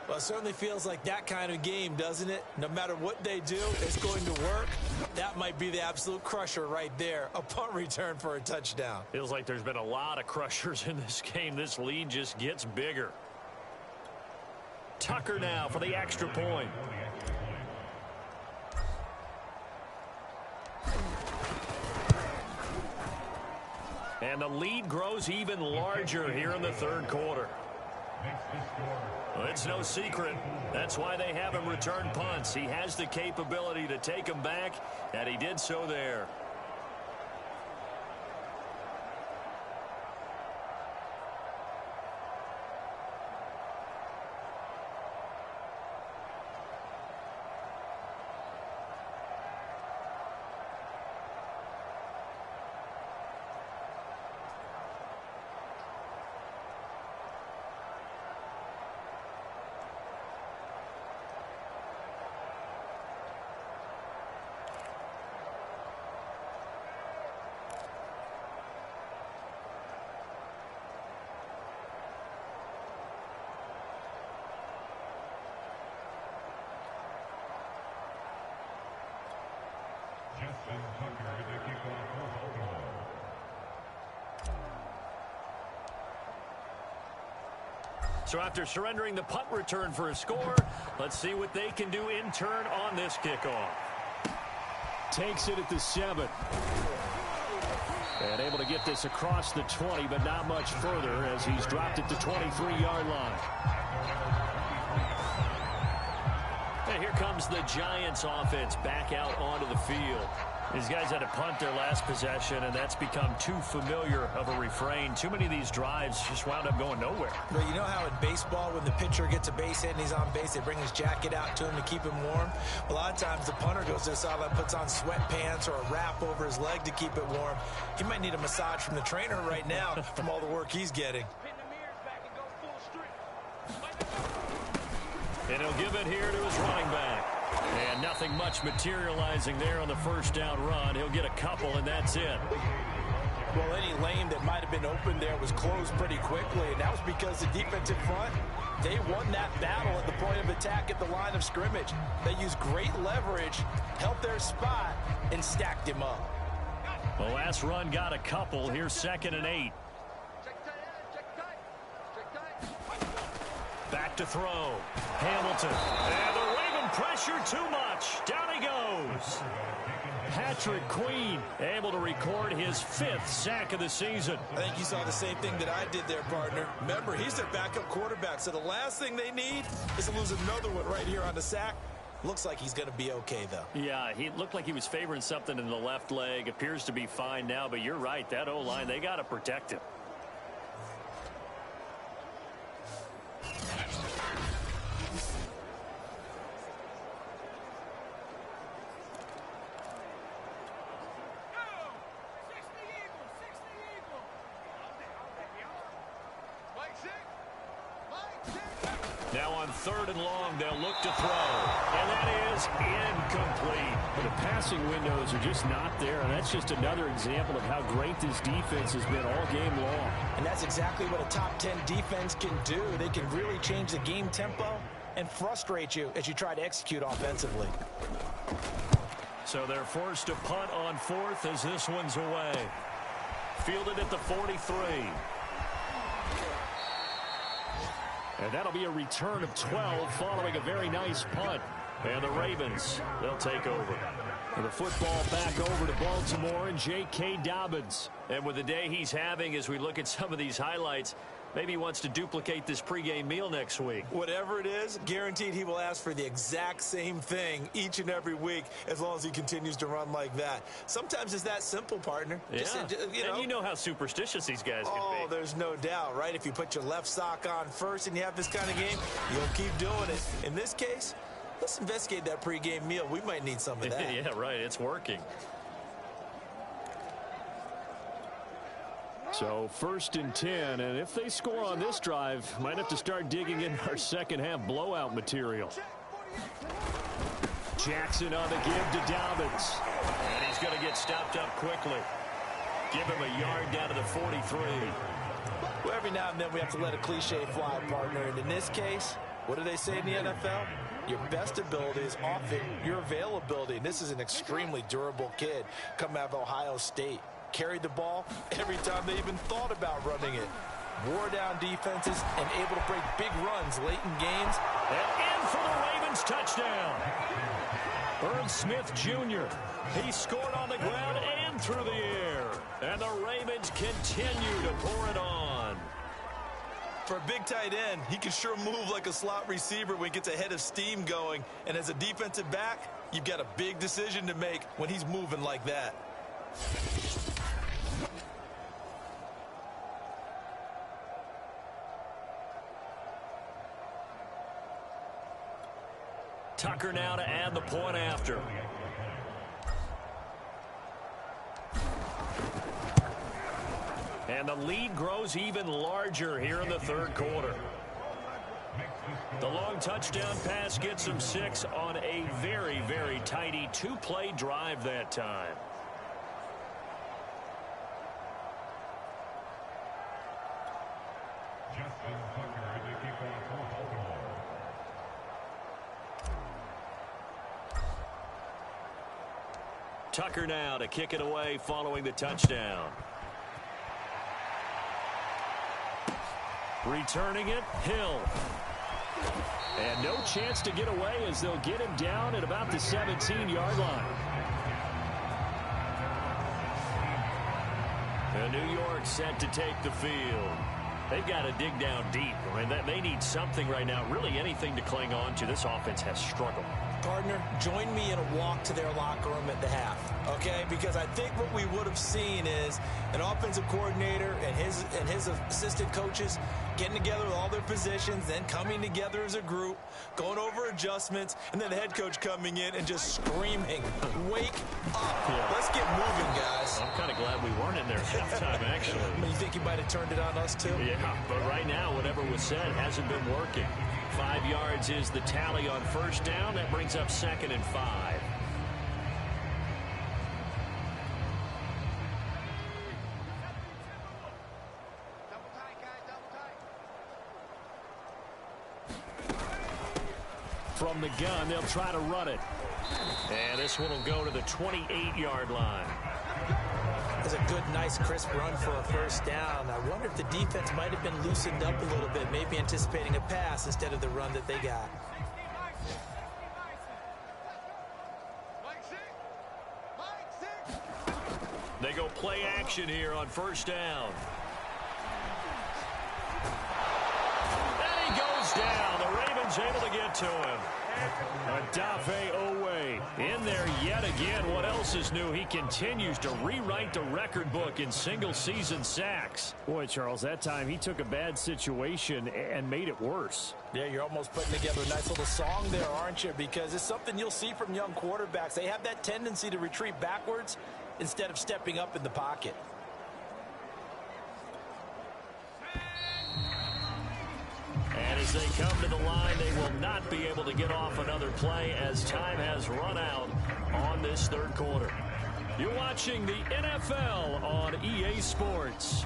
C: Well, it certainly feels like that kind of game, doesn't it? No matter what they do, it's going to work. That might be the absolute crusher right there. A punt return for a touchdown.
B: Feels like there's been a lot of crushers in this game. This lead just gets bigger. Tucker now for the extra point. And the lead grows even larger here in the 3rd quarter. Well, it's no secret. That's why they have him return punts. He has the capability to take them back, and he did so there. So after surrendering the punt return for a score, let's see what they can do in turn on this kickoff.
D: Takes it at the 7. And able to get this across the 20, but not much further as he's dropped it to 23-yard line. And here comes the Giants offense back out onto the field. These guys had to punt their last possession, and that's become too familiar of a refrain. Too many of these drives just wound up going nowhere.
C: But you know how in baseball, when the pitcher gets a base hit and he's on base, they bring his jacket out to him to keep him warm? A lot of times the punter goes to the sideline, puts on sweatpants or a wrap over his leg to keep it warm. He might need a massage from the trainer right now from all the work he's getting.
D: And he'll give it here to his running back. And nothing much materializing there on the first down run. He'll get a couple, and that's it.
C: Well, any lane that might have been open there was closed pretty quickly, and that was because the defensive front, they won that battle at the point of attack at the line of scrimmage. They used great leverage, helped their spot, and stacked him up.
D: The last run got a couple. Here's 2nd and 8. Back to throw. Hamilton. And the Raven pressure too much. Down he goes. Patrick Queen able to record his 5th sack of the season.
C: I think you saw the same thing that I did there, partner. Remember, he's their backup quarterback, so the last thing they need is to lose another one right here on the sack. Looks like he's going to be okay, though.
D: Yeah, he looked like he was favoring something in the left leg. Appears to be fine now, but you're right. That O-line, they got to protect him. Now on 3rd and long, they'll look to throw. And that is incomplete. But the passing windows are just not there. And that's just another example of how great this defense has been all game long.
C: And that's exactly what a top 10 defense can do. They can really change the game tempo and frustrate you as you try to execute offensively.
D: So they're forced to punt on 4th as this one's away. Fielded at the 43. And that'll be a return of 12 following a very nice punt. And the Ravens, they'll take over. And the football back over to Baltimore and J.K. Dobbins. And with the day he's having, as we look at some of these highlights, maybe he wants to duplicate this pregame meal next week.
C: Whatever it is, guaranteed he will ask for the exact same thing each and every week as long as he continues to run like that. Sometimes it's that simple, partner.
D: Yeah. And you know how superstitious these guys can be.
C: Oh, there's no doubt, right? If you put your left sock on first and you have this kind of game, you'll keep doing it. In this case, let's investigate that pregame meal. We might need some of that.
D: Yeah, right. It's working. So 1st and 10, and if they score on this drive, might have to start digging in our second half blowout material. Jackson on the give to Dobbins. And he's going to get stopped up quickly. Give him a yard down to the 43.
C: Well, every now and then we have to let a cliche fly, partner. And in this case, what do they say in the NFL? Your best ability is often your availability. And this is an extremely durable kid coming out of Ohio State. Carried the ball every time they even thought about running it. Wore down defenses and able to break big runs late in games.
D: And in for the Ravens touchdown. Irv Smith Jr. He scored on the ground and through the air. And the Ravens continue to pour it on.
C: For a big tight end, he can sure move like a slot receiver when he gets a head of steam going. And as a defensive back, you've got a big decision to make when he's moving like that.
D: Tucker now to add the point after. And the lead grows even larger here in the 3rd quarter. The long touchdown pass gets them 6 on a very, very tidy 2-play drive that time. Tucker now to kick it away following the touchdown. Returning it, Hill. And no chance to get away as they'll get him down at about the 17-yard line.
B: New York set to take the field. They've got to dig down deep. I mean, they need something right now, really anything to cling on to. This offense has struggled.
C: Partner, join me in a walk to their locker room at the half, okay? Because I think what we would have seen is an offensive coordinator and his assistant coaches getting together with all their positions, then coming together as a group, going over adjustments, and then the head coach coming in and just screaming, wake up. Yeah. Let's get moving, guys.
B: I'm kind of glad we weren't in there at halftime, actually.
C: I mean, you think he might have turned it on us, too?
B: Yeah, but right now, whatever was said hasn't been working. 5 yards is the tally on first down. That brings up 2nd and 5. From the gun, they'll try to run it. And this one will go to the 28-yard line.
C: It's a good, nice, crisp run for a first down. I wonder if the defense might have been loosened up a little bit, maybe anticipating a pass instead of the run that they got.
B: They go play action here on first down. And he goes down. The Ravens able to get to him. Odafe Owe in there yet again. What else is new? He continues to rewrite the record book in single-season sacks.
D: Boy, Charles, that time he took a bad situation and made it worse.
C: Yeah, you're almost putting together a nice little song there, aren't you? Because it's something you'll see from young quarterbacks. They have that tendency to retreat backwards instead of stepping up in the pocket.
B: And as they come to the line, they will not be able to get off another play as time has run out on this third quarter. You're watching the NFL on EA Sports.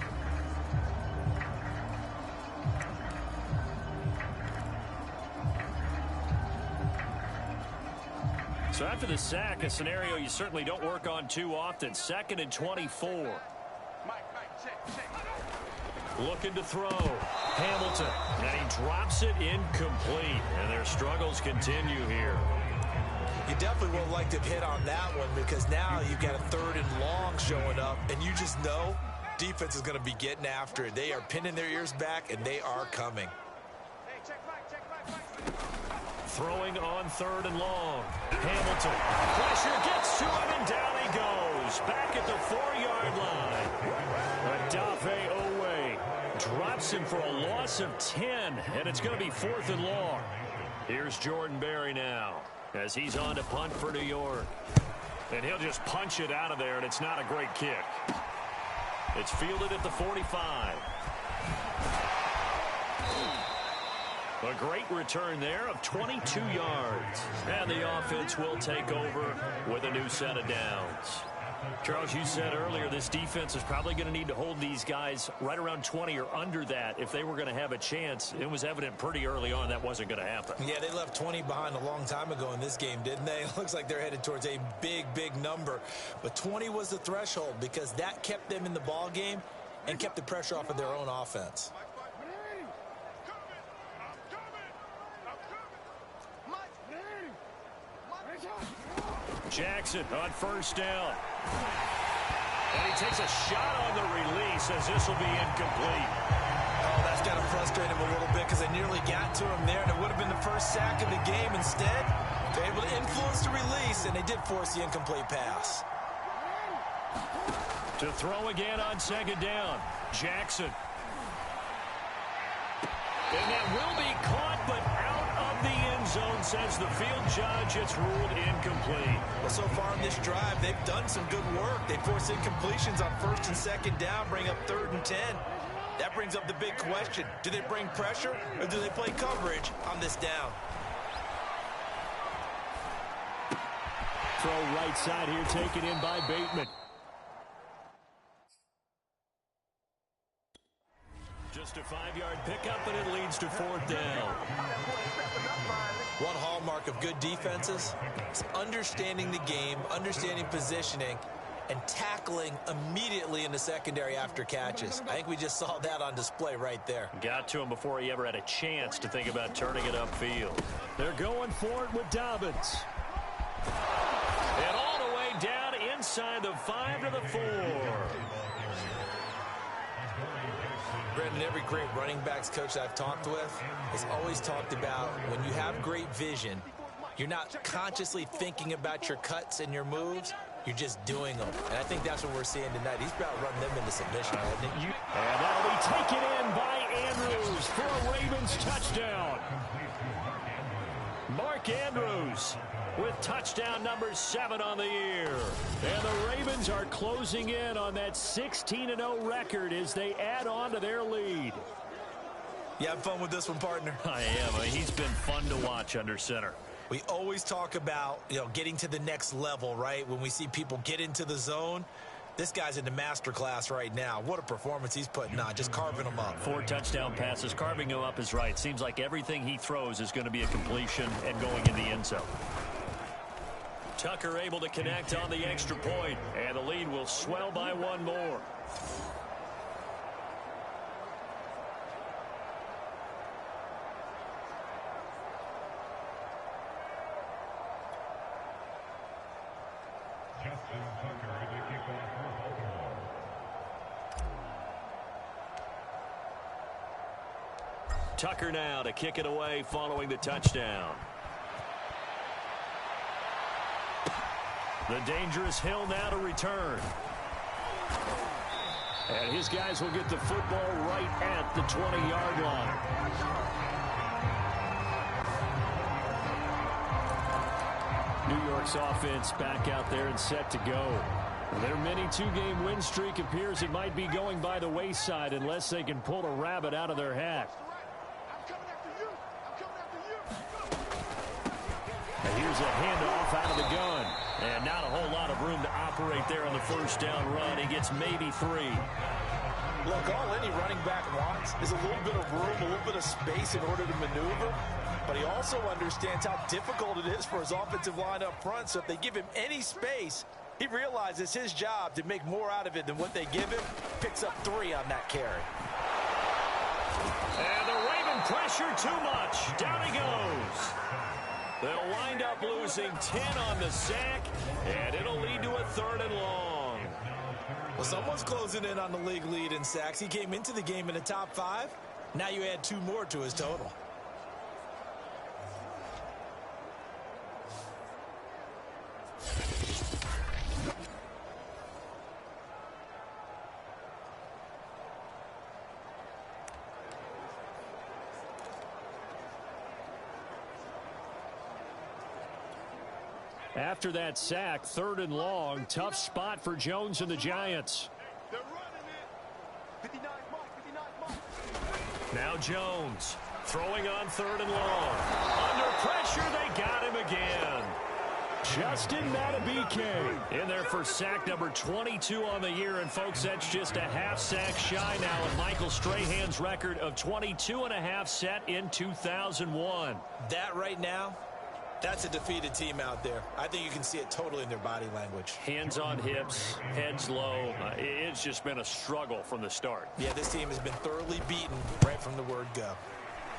B: So after the sack, a scenario you certainly don't work on too often. 2nd and 24. Looking to throw. Hamilton. And he drops it incomplete. And their struggles continue here.
C: You definitely would like to hit on that one because now you've got a 3rd and long showing up. And you just know defense is going to be getting after it. They are pinning their ears back, and they are coming.
B: Throwing on 3rd and long. Hamilton. Pressure gets to him, and down he goes. Back at the 4-yard line. Odafe Owe drops him for a loss of 10, and it's going to be 4th and long. Here's Jordan Berry now as he's on to punt for New York. And he'll just punch it out of there, and it's not a great kick. It's fielded at the 45. A great return there of 22 yards. And the offense will take over with a new set of downs. Charles, you said earlier this defense is probably going to need to hold these guys right around 20 or under that if they were going to have a chance. It was evident pretty early on that wasn't going to happen.
C: Yeah, they left 20 behind a long time ago in this game, didn't they? It looks like they're headed towards a big, big number. But 20 was the threshold because that kept them in the ball game and kept the pressure off of their own offense.
B: Jackson on first down. And he takes a shot on the release as this will be incomplete.
C: Oh, that's got to frustrate him a little bit because they nearly got to him there, and it would have been the first sack of the game. Instead, they're able to influence the release, and they did force the incomplete pass.
B: To throw again on 2nd down. Jackson. And that will be caught, but out of the end zone, says the field judge. It's ruled incomplete.
C: Well, so far in this drive, they've done some good work. They force incompletions on 1st and 2nd down, bring up 3rd and 10. That brings up the big question. Do they bring pressure, or do they play coverage on this down?
D: Throw right side here, taken in by Bateman.
B: Just a 5-yard pickup, and it leads to 4th down.
C: One hallmark of good defenses is understanding the game, understanding positioning, and tackling immediately in the secondary after catches. I think we just saw that on display right there.
B: Got to him before he ever had a chance to think about turning it upfield.
D: They're going for it with Dobbins.
B: And all the way down inside the 5 to the 4.
C: and every great running backs coach I've talked with has always talked about when you have great vision, you're not consciously thinking about your cuts and your moves. You're just doing them. And I think that's what we're seeing tonight. He's about running them into submission.
D: And that'll be taken in by Andrews for a Ravens touchdown. Mark Andrews with touchdown number 7 on the year. And the Ravens are closing in on that 16-0 record as they add on to their lead.
C: You have fun with this one, partner?
B: I am. He's been fun to watch under center.
C: We always talk about, getting to the next level, right? When we see people get into the zone, this guy's in the master class right now. What a performance he's putting on, just carving them up.
B: 4 touchdown passes. Carving him up is right. Seems like everything he throws is going to be a completion and going in the end zone. Tucker able to connect on the extra point, and the lead will swell by 1 more. Tucker now to kick it away following the touchdown. The dangerous Hill now to return.
D: And his guys will get the football right at the 20-yard line. New York's offense back out there and set to go. Their mini 2-game win streak appears it might be going by the wayside unless they can pull a rabbit out of their hat. And here's a handoff out of the gun.
B: And not a whole lot of room to operate there on the first down run. He gets maybe 3.
C: Look, all any running back wants is a little bit of room, a little bit of space in order to maneuver. But he also understands how difficult it is for his offensive line up front. So if they give him any space, he realizes his job to make more out of it than what they give him. Picks up 3 on that carry.
B: And the Raven pressure too much. Down he goes. They'll wind up losing 10 on the sack, and it'll lead to a 3rd and long.
C: Well, someone's closing in on the league lead in sacks. He came into the game in the top 5. Now you add 2 more to his total.
D: After that sack, 3rd and long, tough spot for Jones and the Giants.
B: Now Jones throwing on 3rd and long. Under pressure, they got him again.
D: Justin Matabike
B: in there for sack number 22 on the year. And, folks, that's just a half sack shy now of Michael Strahan's record of 22.5 set in 2001.
C: That right now, that's a defeated team out there. I think you can see it totally in their body language.
B: Hands on hips, heads low. It's just been a struggle from the start.
C: Yeah, this team has been thoroughly beaten right from the word go.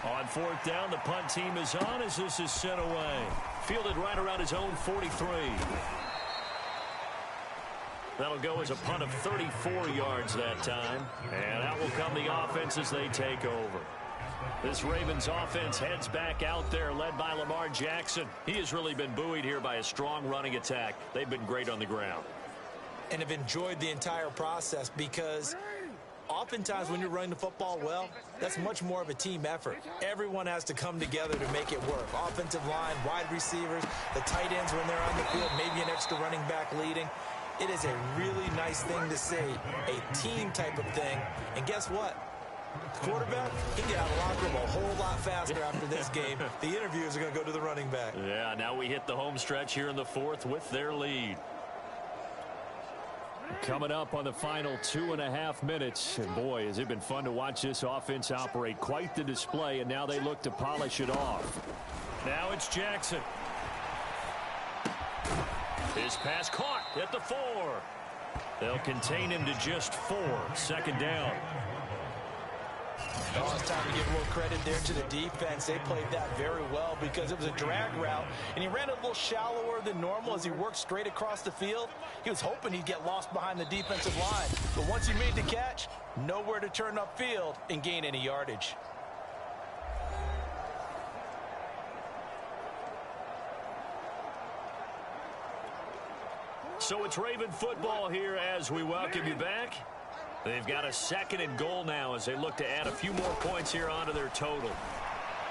B: On 4th down, the punt team is on as this is sent away. Fielded right around his own 43. That'll go as a punt of 34 yards that time. And out will come the offense as they take over. This Ravens offense heads back out there, led by Lamar Jackson. He has really been buoyed here by a strong running attack. They've been great on the ground.
C: And have enjoyed the entire process because oftentimes when you're running the football well, that's much more of a team effort. Everyone has to come together to make it work. Offensive line, wide receivers, the tight ends when they're on the field, maybe an extra running back leading. It is a really nice thing to see, a team type of thing. And guess what? The quarterback, he can get out of the locker room a whole lot faster after this game. The interviews are going to go to the running back.
B: Yeah, now we hit the home stretch here in the 4th with their lead.
D: Coming up on the final 2.5 minutes. And boy, has it been fun to watch this offense operate. Quite the display, and now they look to polish it off.
B: Now it's Jackson. His pass caught at the 4. They'll contain him to just 4. 2nd down.
C: Oh, it's time to give a little credit there to the defense. They played that very well because it was a drag route, and he ran a little shallower than normal as he worked straight across the field. He was hoping he'd get lost behind the defensive line, but once he made the catch, nowhere to turn upfield and gain any yardage.
B: So it's Raven football here as we welcome you back. They've got a 2nd and goal now as they look to add a few more points here onto their total.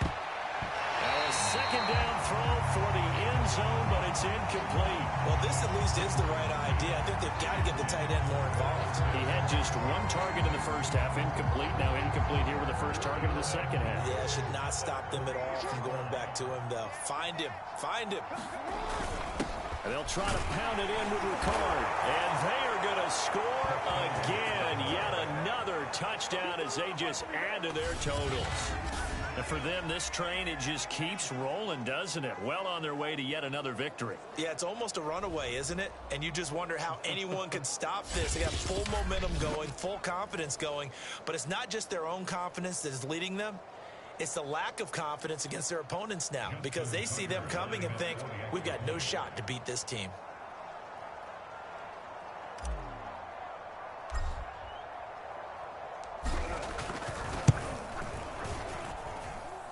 B: A 2nd down throw for the end zone, but it's incomplete.
C: Well, this at least is the right idea. I think they've got to get the tight end more involved.
D: He had just 1 target in the first half, incomplete. Now incomplete here with the first target of the second half.
C: Yeah, should not stop them at all from going back to him, though. Find him. Find him.
B: And they'll try to pound it in with Ricard. And they are going to score again. Yet another touchdown as they just add to their totals. And for them, this train, it just keeps rolling, doesn't it? Well on their way to yet another victory.
C: Yeah, it's almost a runaway, isn't it? And you just wonder how anyone could stop this. They got full momentum going, full confidence going. But it's not just their own confidence that is leading them. It's the lack of confidence against their opponents now because they see them coming and think, we've got no shot to beat this team.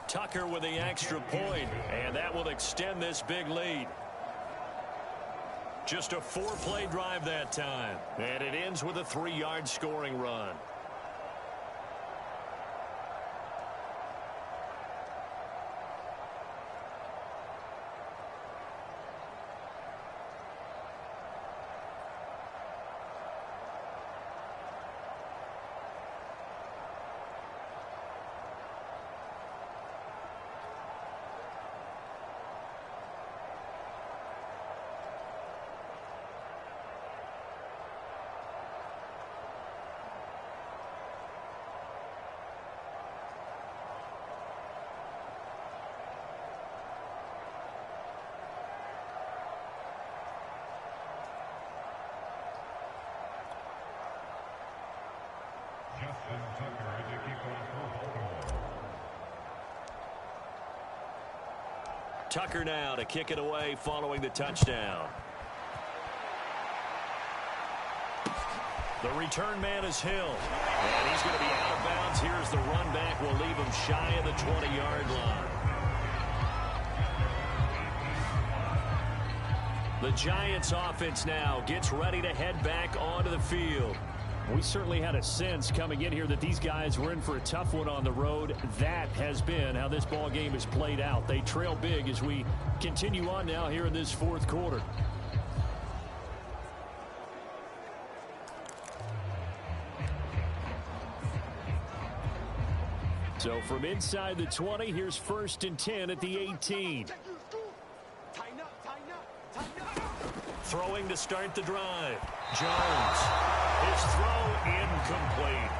B: Tucker with the extra point, and that will extend this big lead. Just a 4-play drive that time, and it ends with a 3-yard scoring run. Tucker now to kick it away following the touchdown. The return man is Hill. And he's going to be out of bounds. Here's the run back. Will leave him shy of the 20-yard line. The Giants offense now gets ready to head back onto the field.
D: We certainly had a sense coming in here that these guys were in for a tough one on the road. That has been how this ball game has played out. They trail big as we continue on now here in this 4th quarter. So from inside the 20, here's 1st and 10 at the 18.
B: Throwing to start the drive. Jones. His throw incomplete.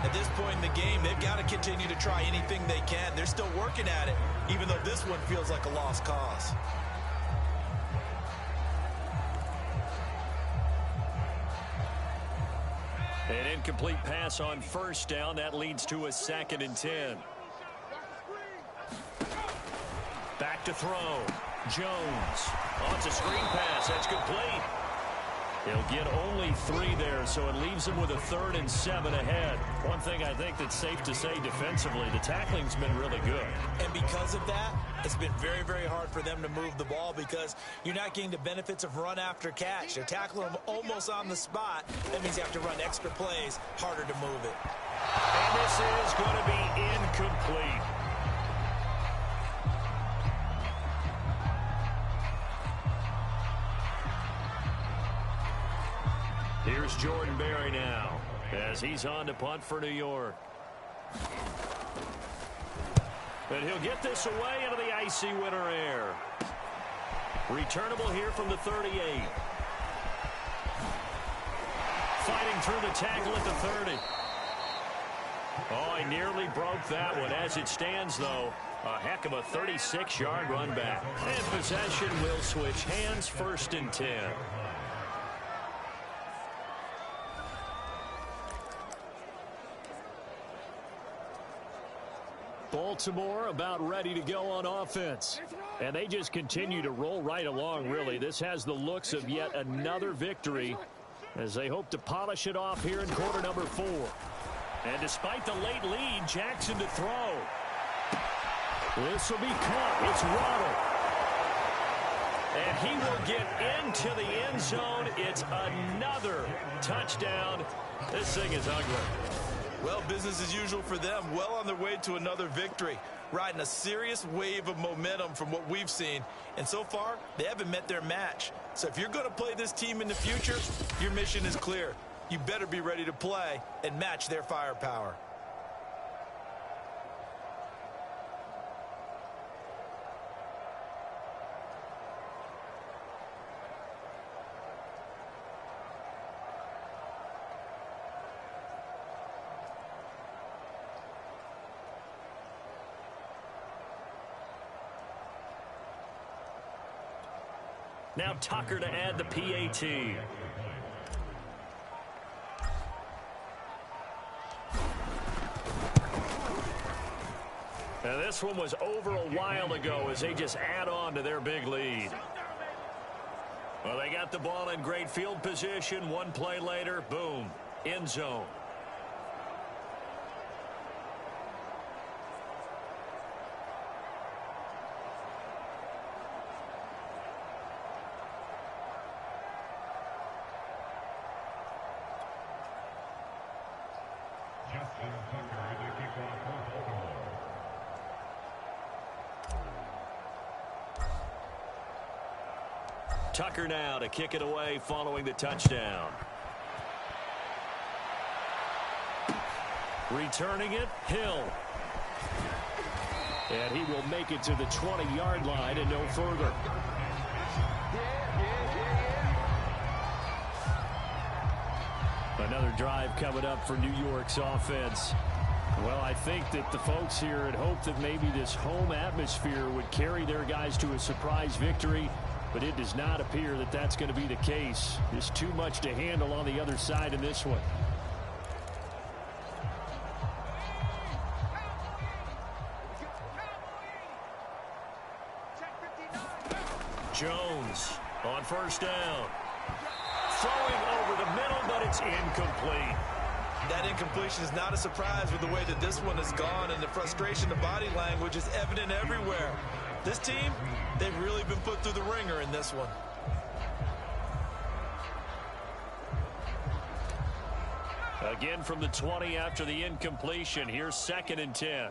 C: At this point in the game, they've got to continue to try anything they can. They're still working at it, even though this one feels like a lost cause.
B: An incomplete pass on 1st down. That leads to a 2nd and 10. Back to throw. Jones. Oh, it's a screen pass. That's complete. He'll get only 3 there, so it leaves him with a 3rd and 7 ahead. One thing I think that's safe to say defensively, the tackling's been really good.
C: And because of that, it's been very, very hard for them to move the ball because you're not getting the benefits of run after catch. They're tackling them almost on the spot. That means you have to run extra plays, harder to move it.
B: And this is going to be incomplete. Here's Jordan Berry now as he's on to punt for New York. And he'll get this away into the icy winter air. Returnable here from the 38. Fighting through the tackle at the 30. Oh, he nearly broke that one. As it stands, though, a heck of a 36-yard run back. And possession will switch hands, 1st and 10. Baltimore about ready to go on offense. And they just continue to roll right along, really. This has the looks of yet another victory as they hope to polish it off here in quarter number 4. And despite the late lead, Jackson to throw. This will be caught. It's Waddle. And he will get into the end zone. It's another touchdown. This thing is ugly.
C: Well, business as usual for them. Well on their way to another victory. Riding a serious wave of momentum from what we've seen. And so far, they haven't met their match. So if you're going to play this team in the future, your mission is clear. You better be ready to play and match their firepower.
B: Now Tucker to add the PAT. Now this one was over a while ago as they just add on to their big lead. Well, they got the ball in great field position. One play later, boom, end zone. Tucker now to kick it away following the touchdown. Returning it, Hill. And he will make it to the 20-yard line and no further. Another drive coming up for New York's offense. Well, I think that the folks here had hoped that maybe this home atmosphere would carry their guys to a surprise victory. But it does not appear that that's going to be the case. There's too much to handle on the other side in this one. Jones on first down. Throwing over the middle, but it's incomplete.
C: That incompletion is not a surprise with the way that this one has gone, and the frustration, the body language is evident everywhere. This team, they've really been put through the ringer in this one.
B: Again from the 20 after the incompletion. Here's 2nd and 10.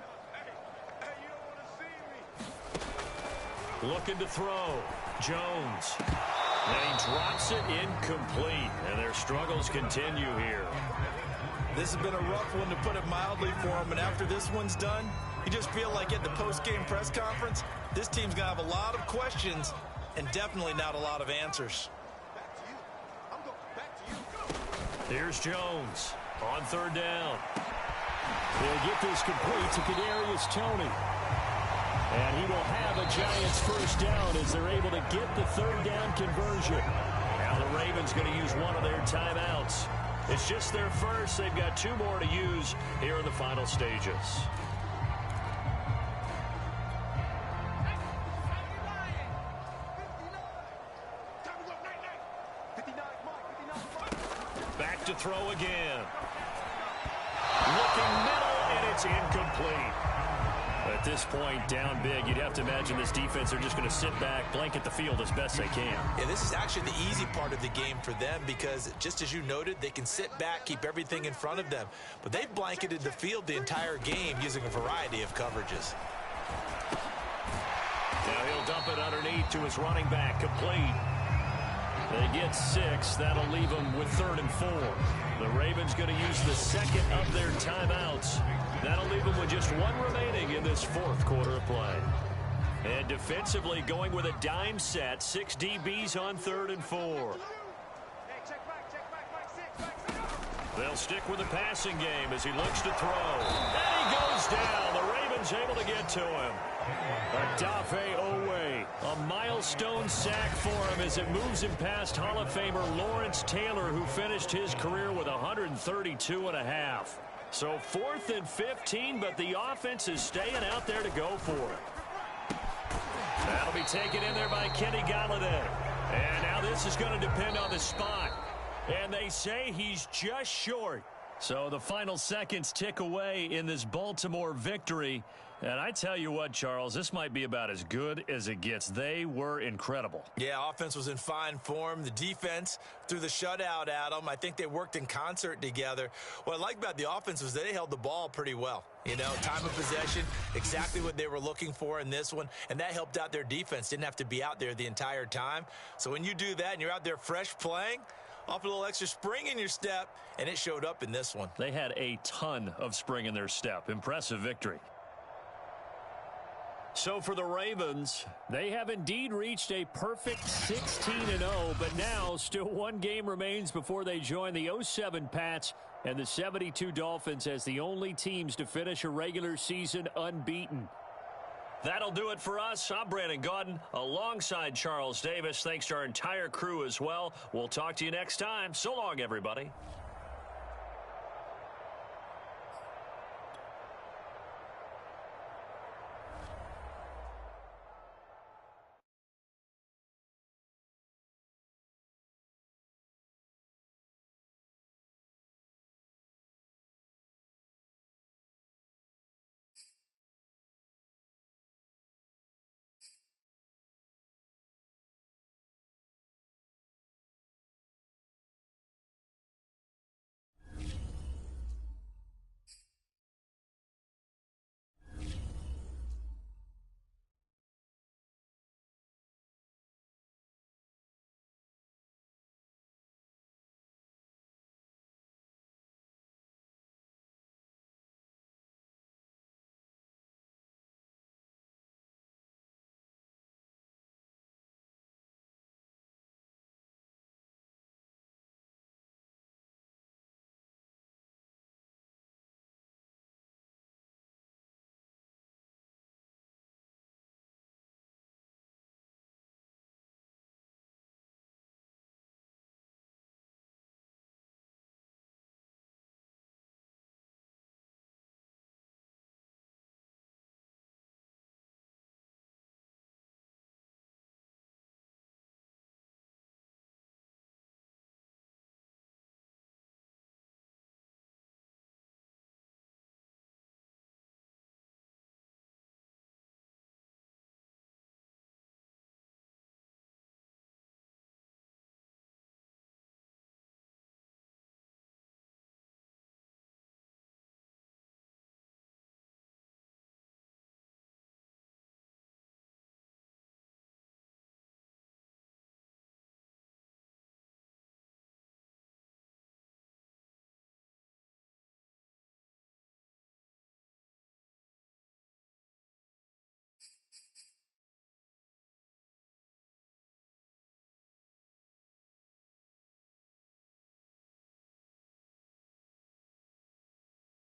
B: Looking to throw. Jones. And he drops it incomplete. And their struggles continue here.
C: This has been a rough one, to put it mildly, for him. And after this one's done, you just feel like at the post-game press conference, this team's going to have a lot of questions and definitely not a lot of answers.
B: Here's Jones on 3rd down. They'll get this complete to Kadarius Toney. And he will have a Giants first down as they're able to get the 3rd down conversion. Now the Ravens going to use one of their timeouts. It's just their first. They've got 2 more to use here in the final stages. Back to throw again. Looking middle, and it's incomplete. At this point, down big, you'd have to imagine this defense are just going to sit back, blanket the field as best they can.
C: Yeah, this is actually the easy part of the game for them because, just as you noted, they can sit back, keep everything in front of them. But they've blanketed the field the entire game using a variety of coverages.
B: Now he'll dump it underneath to his running back, complete. They get 6. That'll leave them with 3rd and 4. The Ravens going to use the 2nd of their timeouts. That'll leave them with just 1 remaining in this 4th quarter of play. And defensively going with a dime set. 6 DBs on 3rd and 4. They'll stick with the passing game as he looks to throw. And he goes down. The Ravens able to get to him. Odafe Owe, a milestone sack for him as it moves him past Hall of Famer Lawrence Taylor, who finished his career with 132 and a half. So 4th and 15, but the offense is staying out there to go for it. That'll be taken in there by Kenny Galladay. And now this is going to depend on the spot. And they say he's just short. So the final seconds tick away in this Baltimore victory. And I tell you what, Charles, this might be about as good as it gets. They were incredible.
C: Yeah, offense was in fine form. The defense threw the shutout at them. I think they worked in concert together. What I like about the offense was they held the ball pretty well. You know, time of possession, exactly what they were looking for in this one. And that helped out their defense. Didn't have to be out there the entire time. So when you do that and you're out there fresh playing, off a little extra spring in your step, and it showed up in this one.
B: They had a ton of spring in their step. Impressive victory. So for the Ravens,
D: they have indeed reached a perfect 16-0, but now still one game remains before they join the 07 Pats and the 72 Dolphins as the only teams to finish a regular season unbeaten.
B: That'll do it for us. I'm Brandon Gaudin alongside Charles Davis. Thanks to our entire crew as well. We'll talk to you next time. So long, everybody.